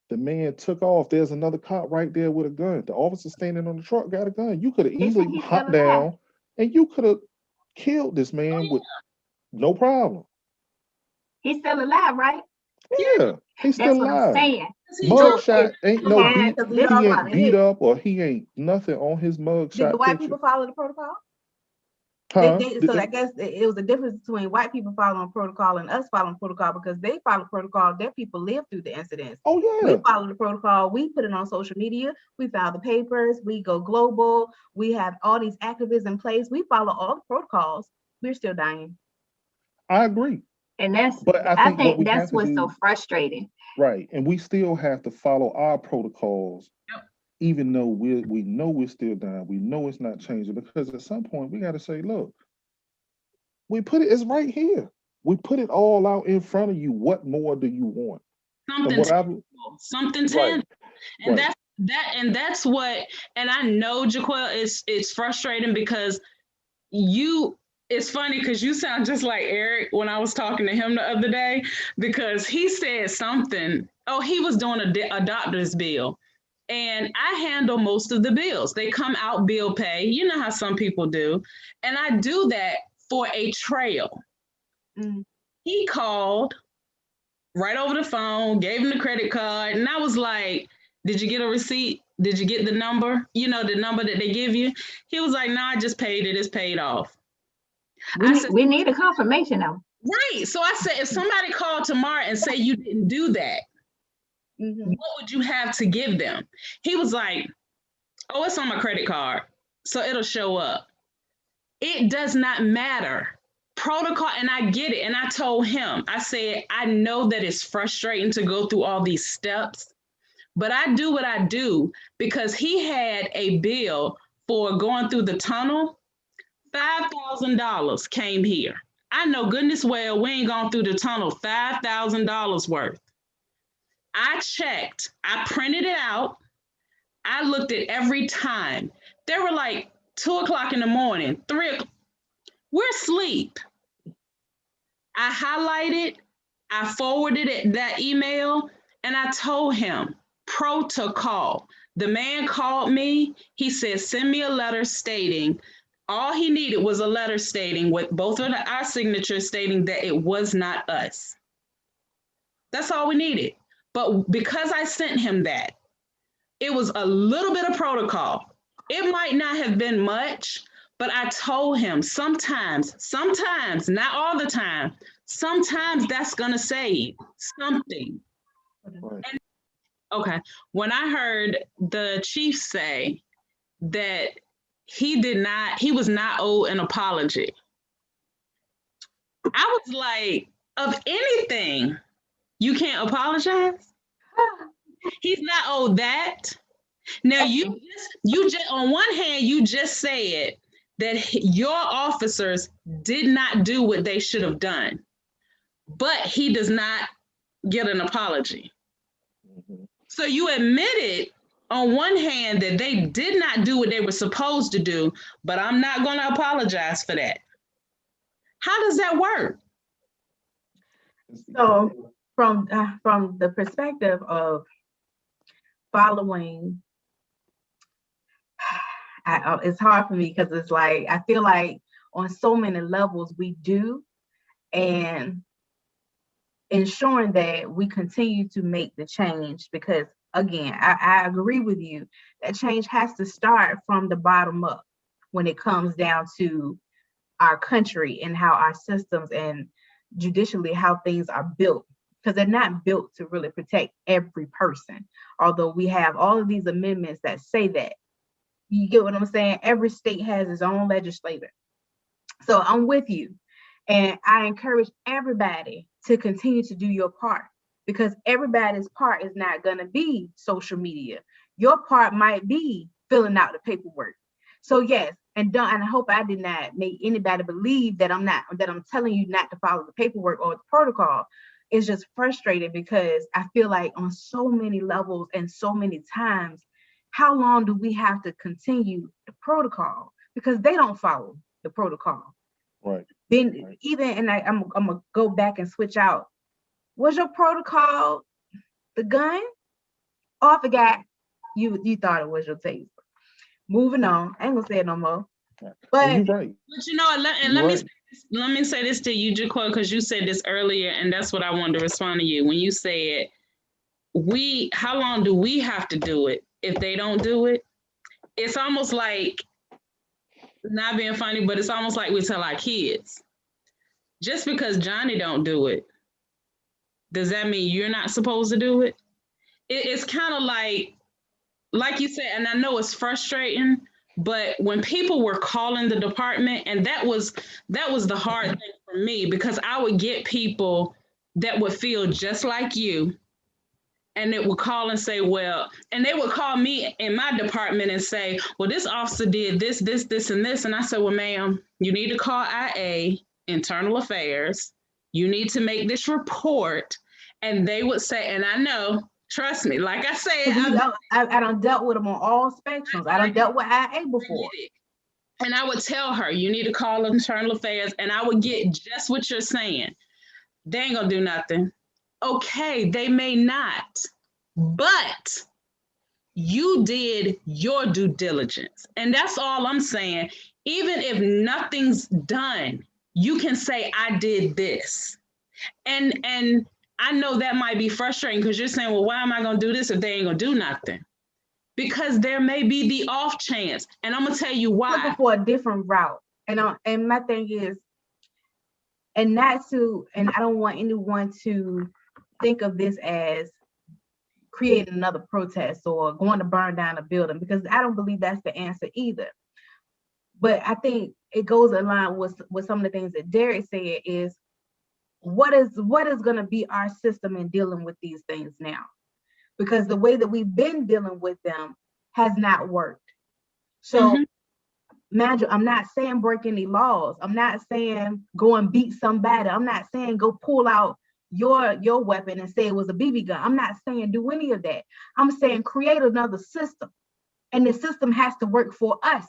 The man took off. There's another cop right there with a gun. The officer standing on the truck got a gun. You could have They say easily he's still hopped alive. down and you could have killed this man with no problem. He's still alive, right? Yeah, he's still That's what I'm alive. saying. Mugshot ain't Come no on, beat. because we This talk He about ain't it beat here. up or he ain't nothing on his Did mugshot the white picture. people follow the protocol? Huh? So I guess it was a difference between white people following protocol and us following protocol because they follow protocol. Their people lived through the incidents. Oh We yeah. follow the protocol. We put it on social media. We file the papers. We go global. We have all these activists in place. We follow all the protocols. We're still dying. I agree. And that's, But I I think what think we have that's to what's do, so frustrating. right, and we still have to follow our protocols, even though we know we're still dying. We know it's not changing because at some point we got to say, look, it's right here. We put it all out in front of you. What more do you want? Something tangible. Something tangible. And that's what, and I know, Jaquel, it's frustrating because it's funny because you sound just like Eric when I was talking to him the other day, because he said something. Oh, he was doing a doctor's bill. And I handle most of the bills. They come out bill pay. You know how some people do. And I do that for a trail. Mm. He called right over the phone, gave him the credit card. And I was like, did you get a receipt? Did you get the number? You know, the number that they give you? He was like, no, I just paid it. It's paid off. We need a confirmation though. Right. So I said, if somebody called tomorrow and say you didn't do that, Mhm. what would you have to give them? He was like, oh, it's on my credit card, so it'll show up. It does not matter. Protocol, and I get it. And I told him, I said, I know that it's frustrating to go through all these steps, but I do what I do because he had a bill for going through the tunnel. $5,000 came here. I know goodness well we ain't gone through the tunnel $5,000 worth. I checked, I printed it out, I looked at every time. They were like 2 o'clock in the morning, 3 o'clock. We're asleep. I highlighted, I forwarded it, that email, and I told him protocol. The man called me. He said, send me a letter stating, all he needed was a letter stating with both of our signatures stating that it was not us. That's all we needed. But because I sent him that, it was a little bit of protocol. It might not have been much, but I told him sometimes, not all the time, sometimes that's going to save something. Right. And, okay. When I heard the chief say that he was not owed an apology, I was like, of anything, you can't apologize? He's not owed that. Now you just on one hand you just said that your officers did not do what they should have done, but he does not get an apology. Mm-hmm. So you admitted on one hand that they did not do what they were supposed to do, but I'm not going to apologize for that. How does that work? So from the perspective of following, it's hard for me because it's like I feel like on so many levels we do, and ensuring that we continue to make the change, because again, I agree with you that change has to start from the bottom up when it comes down to our country and how our systems and judicially how things are built, because they're not built to really protect every person, although we have all of these amendments that say that. You get what I'm saying? Every state has its own legislator. So I'm with you. And I encourage everybody to continue to do your part, because everybody's part is not going to be social media. Your part might be filling out the paperwork. So yes, and I hope I did not make anybody believe that I'm telling you not to follow the paperwork or the protocol. It's just frustrating because I feel like on so many levels and so many times, how long do we have to continue the protocol? Because they don't follow the protocol. Right. Then Right. even, and I'm gonna go back and switch out. Was your protocol the gun? Oh, I forgot. You thought it was your taser. Moving on. I ain't gonna say it no more. And But you're right. But you know, let me say this to you, Jaquel, because you said this earlier, and that's what I wanted to respond to you when you said how long do we have to do it if they don't do it? It's almost like, not being funny, but it's almost like we tell our kids, just because Johnny don't do it, does that mean you're not supposed to do it? It's kind of like you said, and I know it's frustrating, but when people were calling the department, and that was the hard thing for me, because I would get people that would feel just like you, and it would call and say, well, and they would call me in my department and say, well, this officer did this, this, this, and this. And I said, well, ma'am, you need to call IA, Internal Affairs. You need to make this report. And they would say, and I know, trust me, like I said, I done dealt with them on all spectrums. I done dealt with IA before. And I would tell her, you need to call Internal Affairs, and I would get just what you're saying. They ain't gonna do nothing. Okay, they may not, but you did your due diligence. And that's all I'm saying. Even if nothing's done, you can say, I did this. And I know that might be frustrating because you're saying, well, why am I gonna do this if they ain't gonna do nothing? Because there may be the off chance. And I'm gonna tell you why. Looking for a different route. And my thing is, And not to, and I don't want anyone to think of this as creating another protest or going to burn down a building, because I don't believe that's the answer either. But I think it goes along with some of the things that Derek said is what is going to be our system in dealing with these things now? Because the way that we've been dealing with them has not worked. So imagine, I'm not saying break any laws. I'm not saying go and beat somebody. I'm not saying go pull out your weapon and say it was a BB gun. I'm not saying do any of that. I'm saying create another system, and the system has to work for us.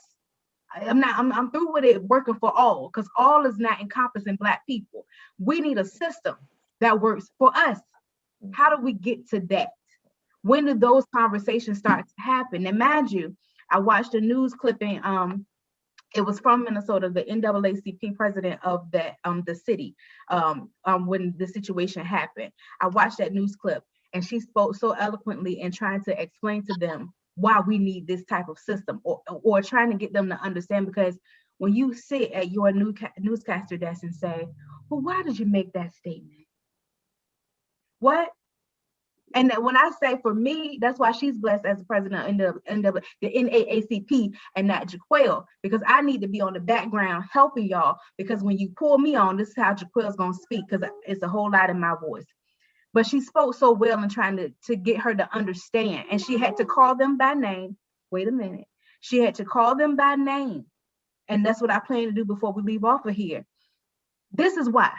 I'm through with it working for all, because all is not encompassing Black people. We need a system that works for us. How do we get to that? When did those conversations start to happen? And mind you, I watched a news clipping. It was from Minnesota, the NAACP president of that the city, when the situation happened. I watched that news clip, and she spoke so eloquently in trying to explain to them why we need this type of system, or trying to get them to understand. Because when you sit at your newscaster desk and say, well, why did you make that statement? What? And when I say for me, that's why she's blessed as the president of the NAACP and not Jaquel, because I need to be on the background helping y'all. Because when you pull me on, this is how Jaquel's going to speak, because it's a whole lot in my voice. But she spoke so well in trying to get her to understand. And she had to call them by name. Wait a minute. She had to call them by name. And that's what I plan to do before we leave off of here. This is why.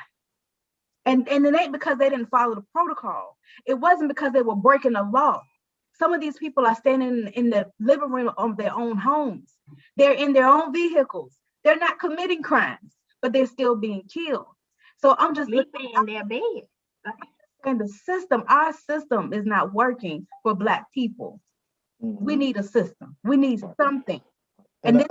And it ain't because they didn't follow the protocol. It wasn't because they were breaking the law. Some of these people are standing in the living room of their own homes. They're in their own vehicles. They're not committing crimes, but they're still being killed. So I'm just sleeping in their bed. And the system, our system is not working for Black people. We need a system. We need something. And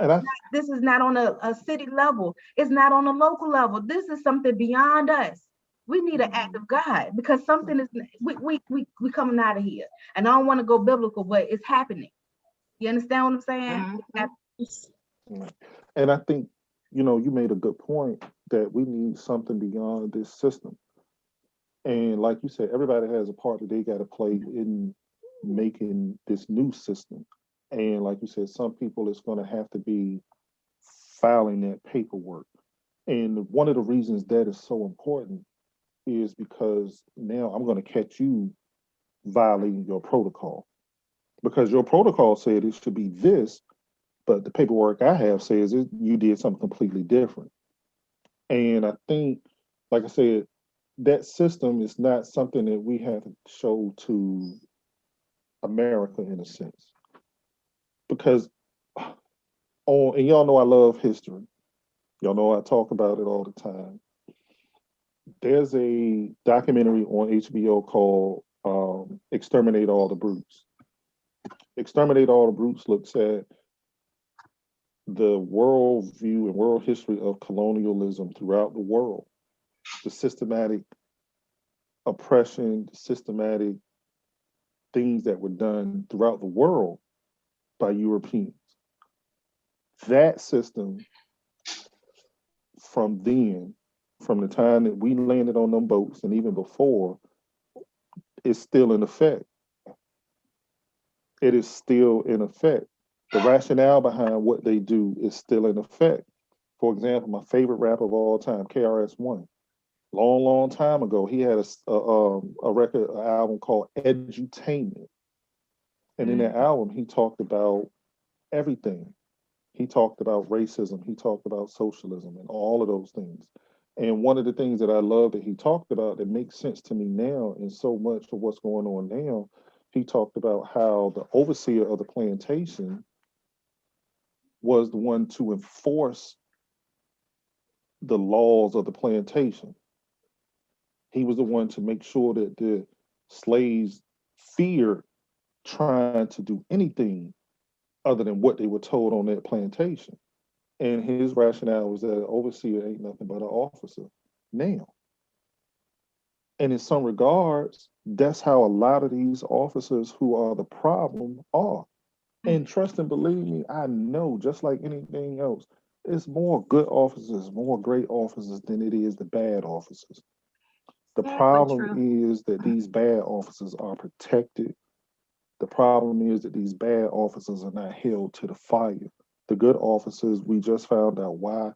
this is not on a city level. It's not on a local level. This is something beyond us. We need an act of God, because something is we coming out of here. And I don't want to go biblical, but it's happening. You understand what I'm saying? Mm-hmm. And I think, you made a good point that we need something beyond this system. And like you said, everybody has a part that they got to play in making this new system. And like you said, some people it's going to have to be filing that paperwork. And one of the reasons that is so important is because now I'm going to catch you violating your protocol, because your protocol said it should be this, but the paperwork I have says you did something completely different. And I think, like I said, that system is not something that we have to show to America in a sense, because and y'all know I love history. Y'all know I talk about it all the time. There's a documentary on HBO called Exterminate All the Brutes. Exterminate All the Brutes looks at the world view and world history of colonialism throughout the world, the systematic oppression, the systematic things that were done throughout the world by Europeans. That system from then, from the time that we landed on them boats and even before, is still in effect. It is still in effect. The rationale behind what they do is still in effect. For example, my favorite rapper of all time, KRS-One, long time ago, he had a record, an album called Edutainment. And in that album, he talked about everything. He talked about racism. He talked about socialism and all of those things. And one of the things that I love that he talked about that makes sense to me now, and so much of what's going on now, he talked about how the overseer of the plantation was the one to enforce the laws of the plantation. He was the one to make sure that the slaves feared trying to do anything other than what they were told on that plantation. And his rationale was that an overseer ain't nothing but an officer now. And in some regards, that's how a lot of these officers who are the problem are. And trust and believe me, I know, just like anything else, It's more good officers, more great officers than it is the bad officers. The Sadly problem true. is that these bad officers are protected. The problem is that these bad officers are not held to the fire. The good officers, we just found out why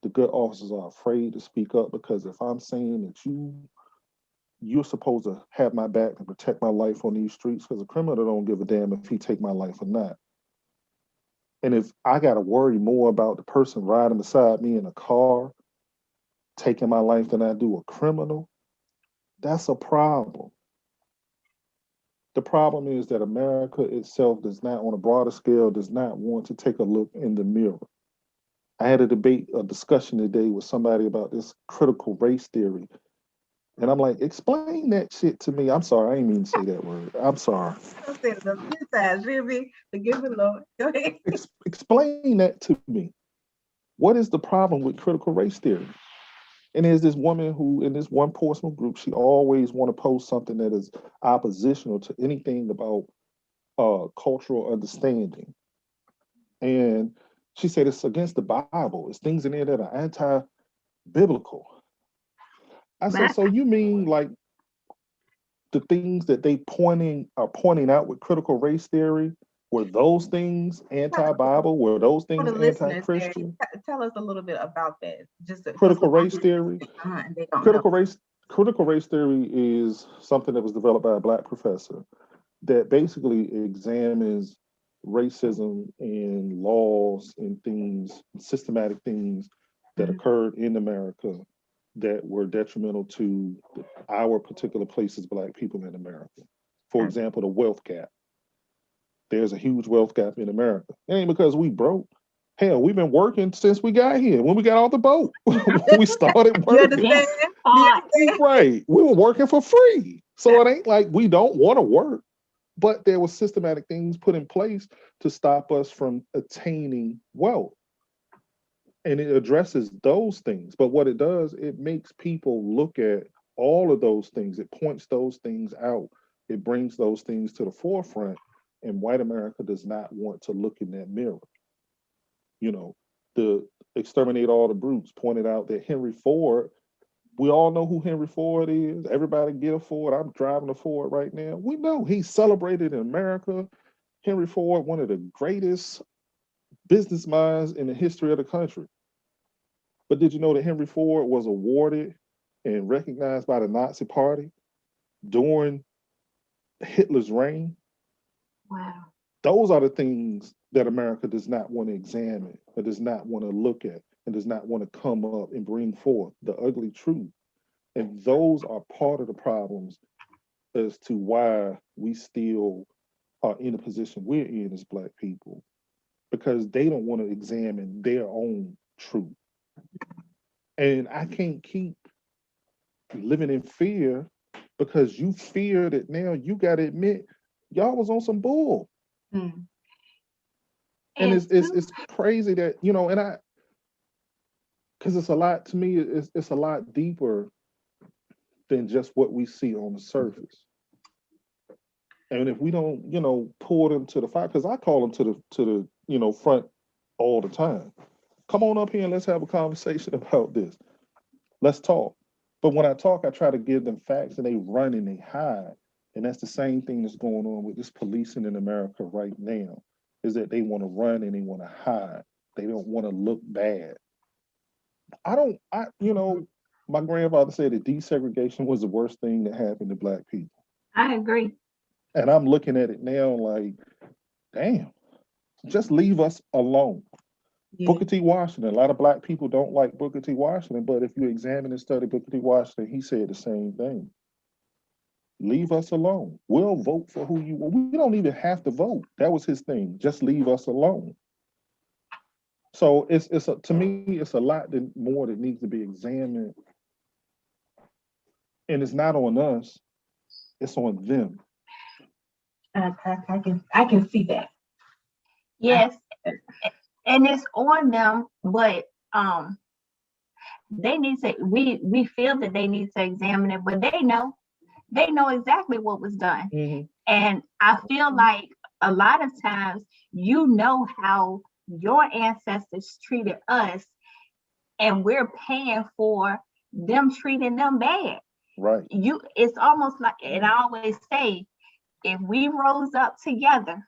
the good officers are afraid to speak up, because if I'm saying that you're supposed to have my back and protect my life on these streets, because a criminal don't give a damn if he take my life or not. And if I got to worry more about the person riding beside me in a car taking my life than I do a criminal, that's a problem. The problem is that America itself does not, on a broader scale, does not want to take a look in the mirror. I had a discussion today with somebody about this critical race theory. And I'm like, explain that shit to me. I'm sorry, I didn't mean to say that word. I'm sorry. I said it a few times. Forgive me, Lord. Go ahead. Explain that to me. What is the problem with critical race theory? And there's this woman who, in this one personal group, she always want to post something that is oppositional to anything about cultural understanding. And she said it's against the Bible. It's things in there that are anti-biblical. I said, My, so you mean like the things that they pointing out with critical race theory, were those things anti-Bible? Were those For things the listeners, anti-Christian? tell us a little bit about that. Just because Critical race theory. and they don't know. Critical race theory is something that was developed by a black professor that basically examines racism and laws and things, systematic things that Mhm. occurred in America that were detrimental to our particular places, black people in America. For example, the wealth gap. There's a huge wealth gap in America. It ain't because we broke. Hell, we've been working since we got here. When we got off the boat, we started You working. understand? that Do you part. understand? Right. We were working for free. So it ain't like we don't want to work, but there were systematic things put in place to stop us from attaining wealth. And it addresses those things. But what it does, it makes people look at all of those things. It points those things out. It brings those things to the forefront. And white America does not want to look in that mirror. You know, the exterminate all the brutes pointed out that Henry Ford, we all know who Henry Ford is. Everybody get a Ford. I'm driving a Ford right now. We know he's celebrated in America. Henry Ford, one of the greatest business minds in the history of the country. But did you know that Henry Ford was awarded and recognized by the Nazi Party during Hitler's reign? Wow. Those are the things that America does not want to examine, or does not want to look at, and does not want to come up and bring forth the ugly truth. And those are part of the problems as to why we still are in the position we're in as Black people, because they don't want to examine their own truth. And I can't keep living in fear, because you fear that now you got to admit y'all was on some bull. Mm. And And it's crazy that, and because it's a lot, to me, it's a lot deeper than just what we see on the surface. And if we don't, pull them to the fire, because I call them to the front all the time. Come on up here and let's have a conversation about this. Let's talk. But when I talk, I try to give them facts, and they run and they hide. And that's the same thing that's going on with this policing in America right now, is that they want to run and they want to hide. They don't want to look bad. My grandfather said that desegregation was the worst thing that happened to Black people. I agree. And I'm looking at it now like, damn, just leave us alone. Yeah. Booker T. Washington, a lot of Black people don't like Booker T. Washington, but if you examine and study Booker T. Washington, he said the same thing. Leave us alone. We'll vote for who you want. We don't even have to vote. That was his thing. Just leave us alone. So to me, it's a lot more that needs to be examined. And it's not on us, it's on them. I can see that. Yes. And it's on them, but they need to, we feel that they need to examine it, but they know exactly what was done. Mm-hmm. And I feel like a lot of times, how your ancestors treated us, and we're paying for them treating them bad. Right. It's almost like, and I always say, if we rose up together,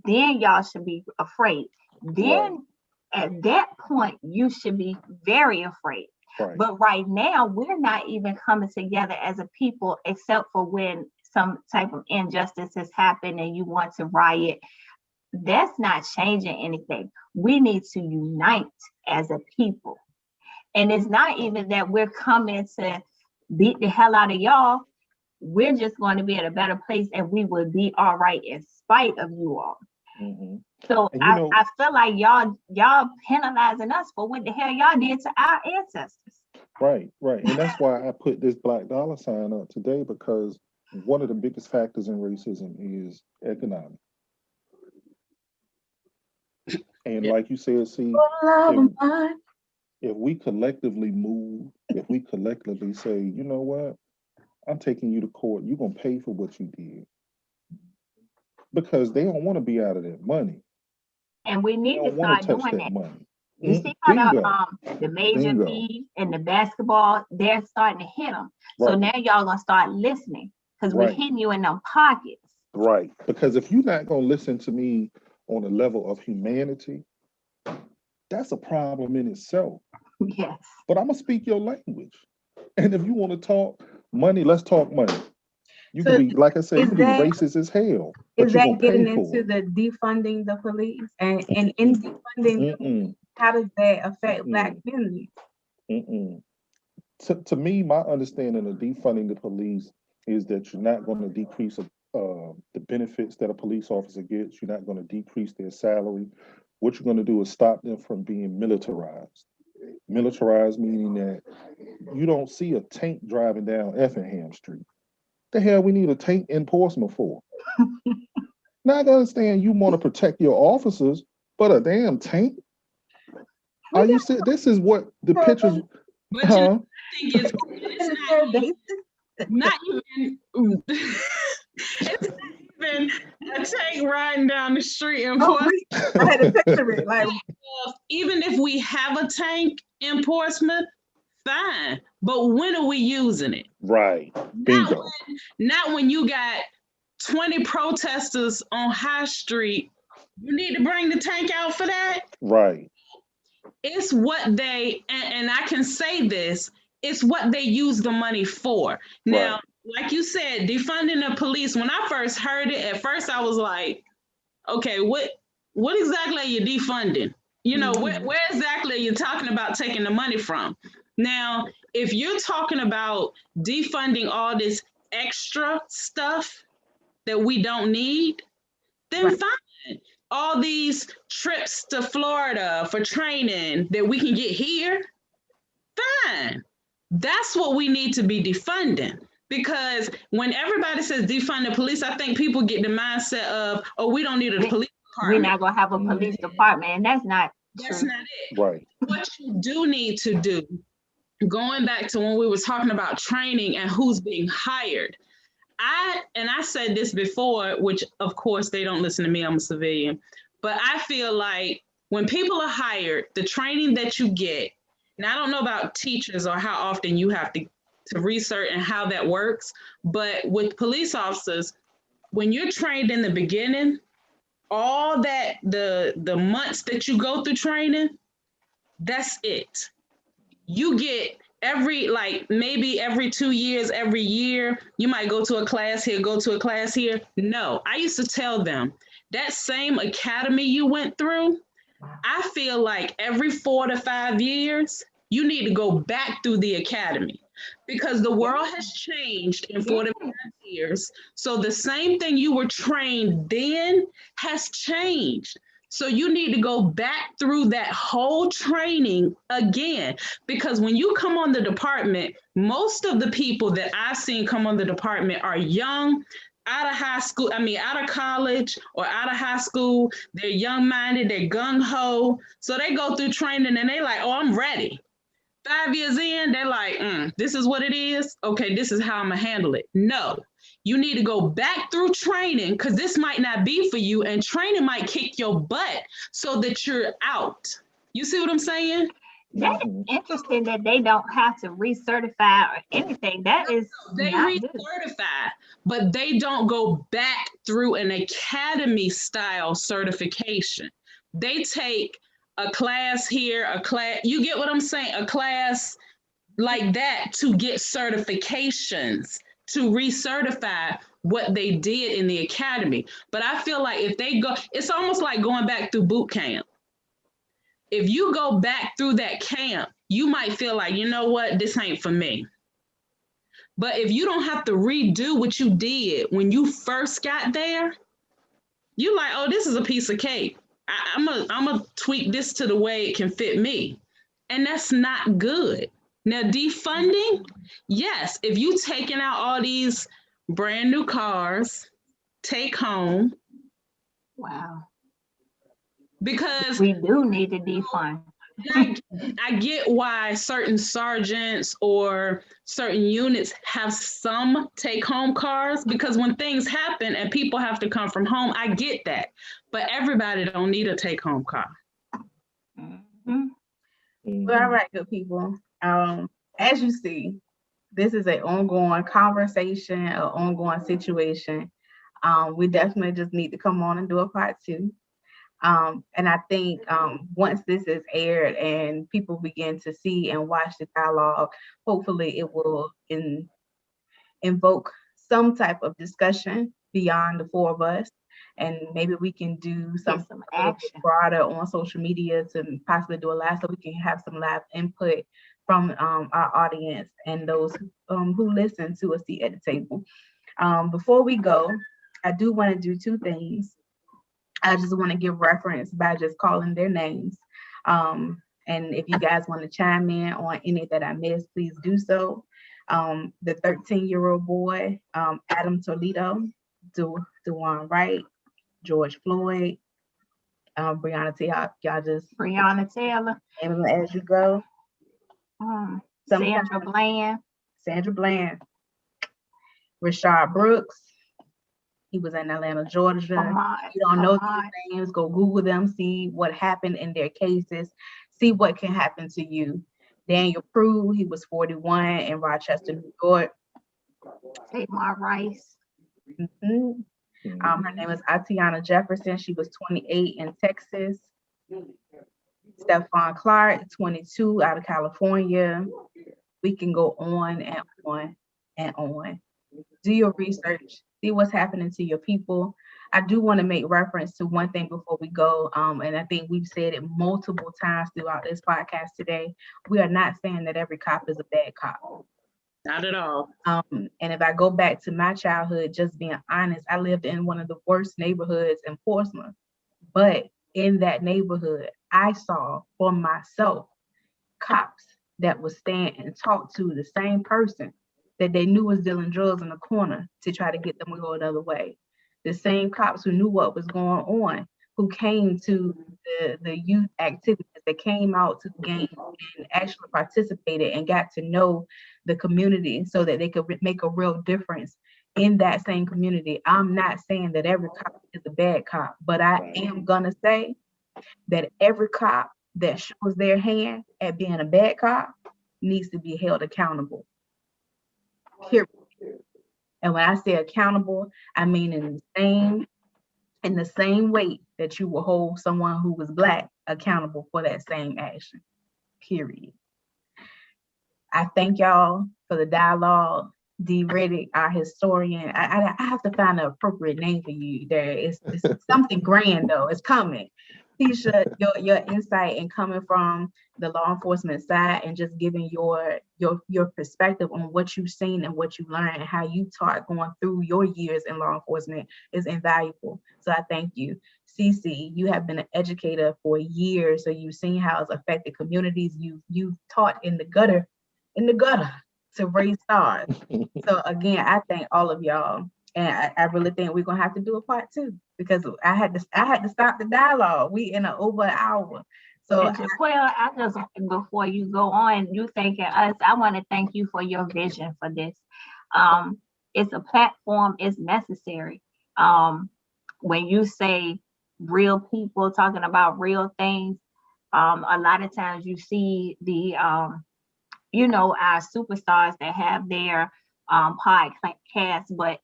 then y'all should be afraid. Then at that point, you should be very afraid. Right. But right now, we're not even coming together as a people, except for when some type of injustice has happened and you want to riot. That's not changing anything. We need to unite as a people. And it's not even that we're coming to beat the hell out of y'all. We're just going to be at a better place, and we will be all right in spite of you all. Mm-hmm. So I feel like y'all penalizing us for what the hell y'all did to our ancestors. Right. And that's why I put this black dollar sign up today, because one of the biggest factors in racism is economic. And like you said, see, if we collectively move, if we collectively say, you know what, I'm taking you to court, you're going to pay for what you did. Because they don't want to be out of that money. And we need to start doing that. Money. You see how the major league and the basketball, they're starting to hit them. So now y'all going to start listening, because we're hitting you in them pockets. Right. Because if you're not going to listen to me on a level of humanity, that's a problem in itself. Yes. But I'm going to speak your language. And if you want to talk money, let's talk money. You can be, like I said, you can be racist as hell. Is that getting into the defunding the police? And in defunding, how does that affect Black communities? To me, my understanding of defunding the police is that you're not going to decrease the benefits that a police officer gets. You're not going to decrease their salary. What you're going to do is stop them from being militarized. Militarized meaning that you don't see a tank driving down Effingham Street. The hell we need a tank in Portsmouth for? Now I understand you want to protect your officers, but a damn tank? Are you serious? This is what the pictures. But you know, I think it's not even it's not even a tank riding down the street in Portsmouth. I had to picture it. Like, even if we have a tank in Portsmouth, fine. But when are we using it? Right. Bingo. Not when you got 20 protesters on High Street. You need to bring the tank out for that? Right. It's what they, and I can say this, it's what they use the money for. Now, like you said, defunding the police, when I first heard it, at first I was like, okay, what exactly are you defunding? You know, where exactly are you talking about taking the money from? Now, if you're talking about defunding all this extra stuff that we don't need, then fine. All these trips to Florida for training that we can get here, fine. That's what we need to be defunding. Because when everybody says defund the police, I think people get the mindset of, oh, we don't need a police department. We're not going to have a police department, and that's not That's not it. Right. What you do need to do, going back to when we were talking about training and who's being hired, I said this before, which of course they don't listen to me, I'm a civilian, but I feel like when people are hired, the training that you get, and I don't know about teachers or how often you have to research and how that works, but with police officers, when you're trained in the beginning, all that, the months that you go through training, that's it. You get maybe every 2 years, every year, you might go to a class here, go to a class here. No, I used to tell them that same academy you went through, I feel like every 4 to 5 years, you need to go back through the academy because the world has changed in 4 to 5 years. So the same thing you were trained then has changed. So you need to go back through that whole training again, because when you come on the department, most of the people that I've seen come on the department are young, out of college or out of high school. They're young-minded, they're gung-ho. So they go through training and they're like, oh, I'm ready. 5 years in, they're like, this is what it is. Okay, this is how I'm gonna handle it. No, You need to go back through training because this might not be for you, and training might kick your butt so that you're out. You see what I'm saying? That is interesting that they don't have to recertify or anything. That is They not good. recertify, but they don't go back through an academy style certification. They take a class here, a class, you get what I'm saying? A class like that to get certifications, to recertify what they did in the academy. But I feel like if they go, it's almost like going back through boot camp. If you go back through that camp, you might feel like, you know what, this ain't for me. But if you don't have to redo what you did when you first got there, you're like, oh, this is a piece of cake. I'm gonna tweak this to the way it can fit me. And that's not good. Now, defunding, yes, if you taking out all these brand new cars, take home. Wow. Because we do need to defund. I get why certain sergeants or certain units have some take-home cars, because when things happen and people have to come from home, I get that. But everybody don't need a take-home car. Mm-hmm. Well, all right, good people. As you see, this is an ongoing conversation, an ongoing situation. We definitely just need to come on and do a part 2. And I think once this is aired and people begin to see and watch the dialogue, hopefully it will invoke some type of discussion beyond the 4 of us. And maybe we can do something broader on social media to possibly do a live, so we can have some live input from our audience and those who listen to a seat at the table. Before we go, I do want to do 2 things. I just want to give reference by just calling their names. And if you guys want to chime in on any that I missed, please do so. The 13-year-old boy, Adam Toledo, Dewan Wright, George Floyd, Breonna Taylor, y'all just Breonna Taylor, name them as you go. Sandra Bland, Rashard Brooks. He was in Atlanta, Georgia. You don't know these names, go Google them, see what happened in their cases, see what can happen to you. Daniel Prue, he was 41 in Rochester, New York. Tamar Rice. Mm-hmm. Her name is Atiana Jefferson. She was 28 in Texas. Stephon Clark, 22 out of California. We can go on and on and on. Do your research. See what's happening to your people. I do want to make reference to one thing before we go, and I think we've said it multiple times throughout this podcast today. We are not saying that every cop is a bad cop. Not at all. And if I go back to my childhood, just being honest, I lived in one of the worst neighborhoods in Portsmouth. But in that neighborhood, I saw for myself cops that would stand and talk to the same person that they knew was dealing drugs in the corner to try to get them to go another way. The same cops who knew what was going on, who came to the youth activities, that came out to the game and actually participated and got to know the community so that they could make a real difference in that same community. I'm not saying that every cop is a bad cop, but I am gonna say that every cop that shows their hand at being a bad cop needs to be held accountable. Period. And when I say accountable, I mean in the same way that you will hold someone who was Black accountable for that same action. Period. I thank y'all for the dialogue. D. Riddick, our historian. I have to find an appropriate name for you. It's something grand though. It's coming. Tisha, your insight and coming from the law enforcement side and just giving your perspective on what you've seen and what you learned and how you taught going through your years in law enforcement is invaluable. So I thank you. Cece, you have been an educator for years, so you've seen how it's affected communities. You've taught in the gutter to raise stars. So again, I thank all of y'all. And I really think we're gonna have to do a part 2 because I had to stop the dialogue. We in over an hour. So I just, before you go on, you thanking us, I want to thank you for your vision for this. it's a platform, it's necessary. When you say real people talking about real things, a lot of times you see the our superstars that have their podcast, but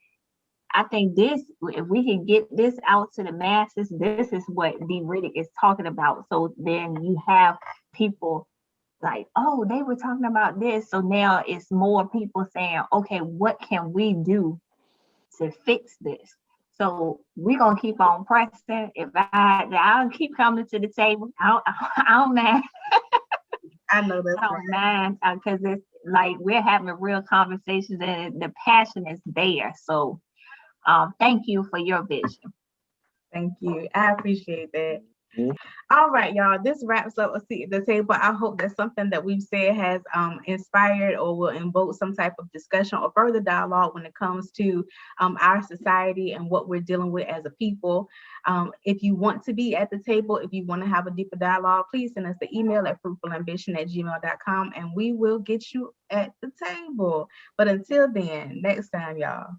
I think this, if we can get this out to the masses, this is what D Riddick is talking about. So then you have people like, oh, they were talking about this. So now it's more people saying, okay, what can we do to fix this? So we're gonna keep on pressing. If I'll keep coming to the table. I don't mind. I know that's I don't mind because it's like we're having real conversations and the passion is there. So thank you for your vision. Thank you. I appreciate that. Mhm. All right, y'all. This wraps up a seat at the table. I hope that something that we've said has inspired or will invoke some type of discussion or further dialogue when it comes to our society and what we're dealing with as a people. If you want to be at the table, if you want to have a deeper dialogue, please send us the email at fruitfulambition@gmail.com and we will get you at the table. But until then, next time, y'all.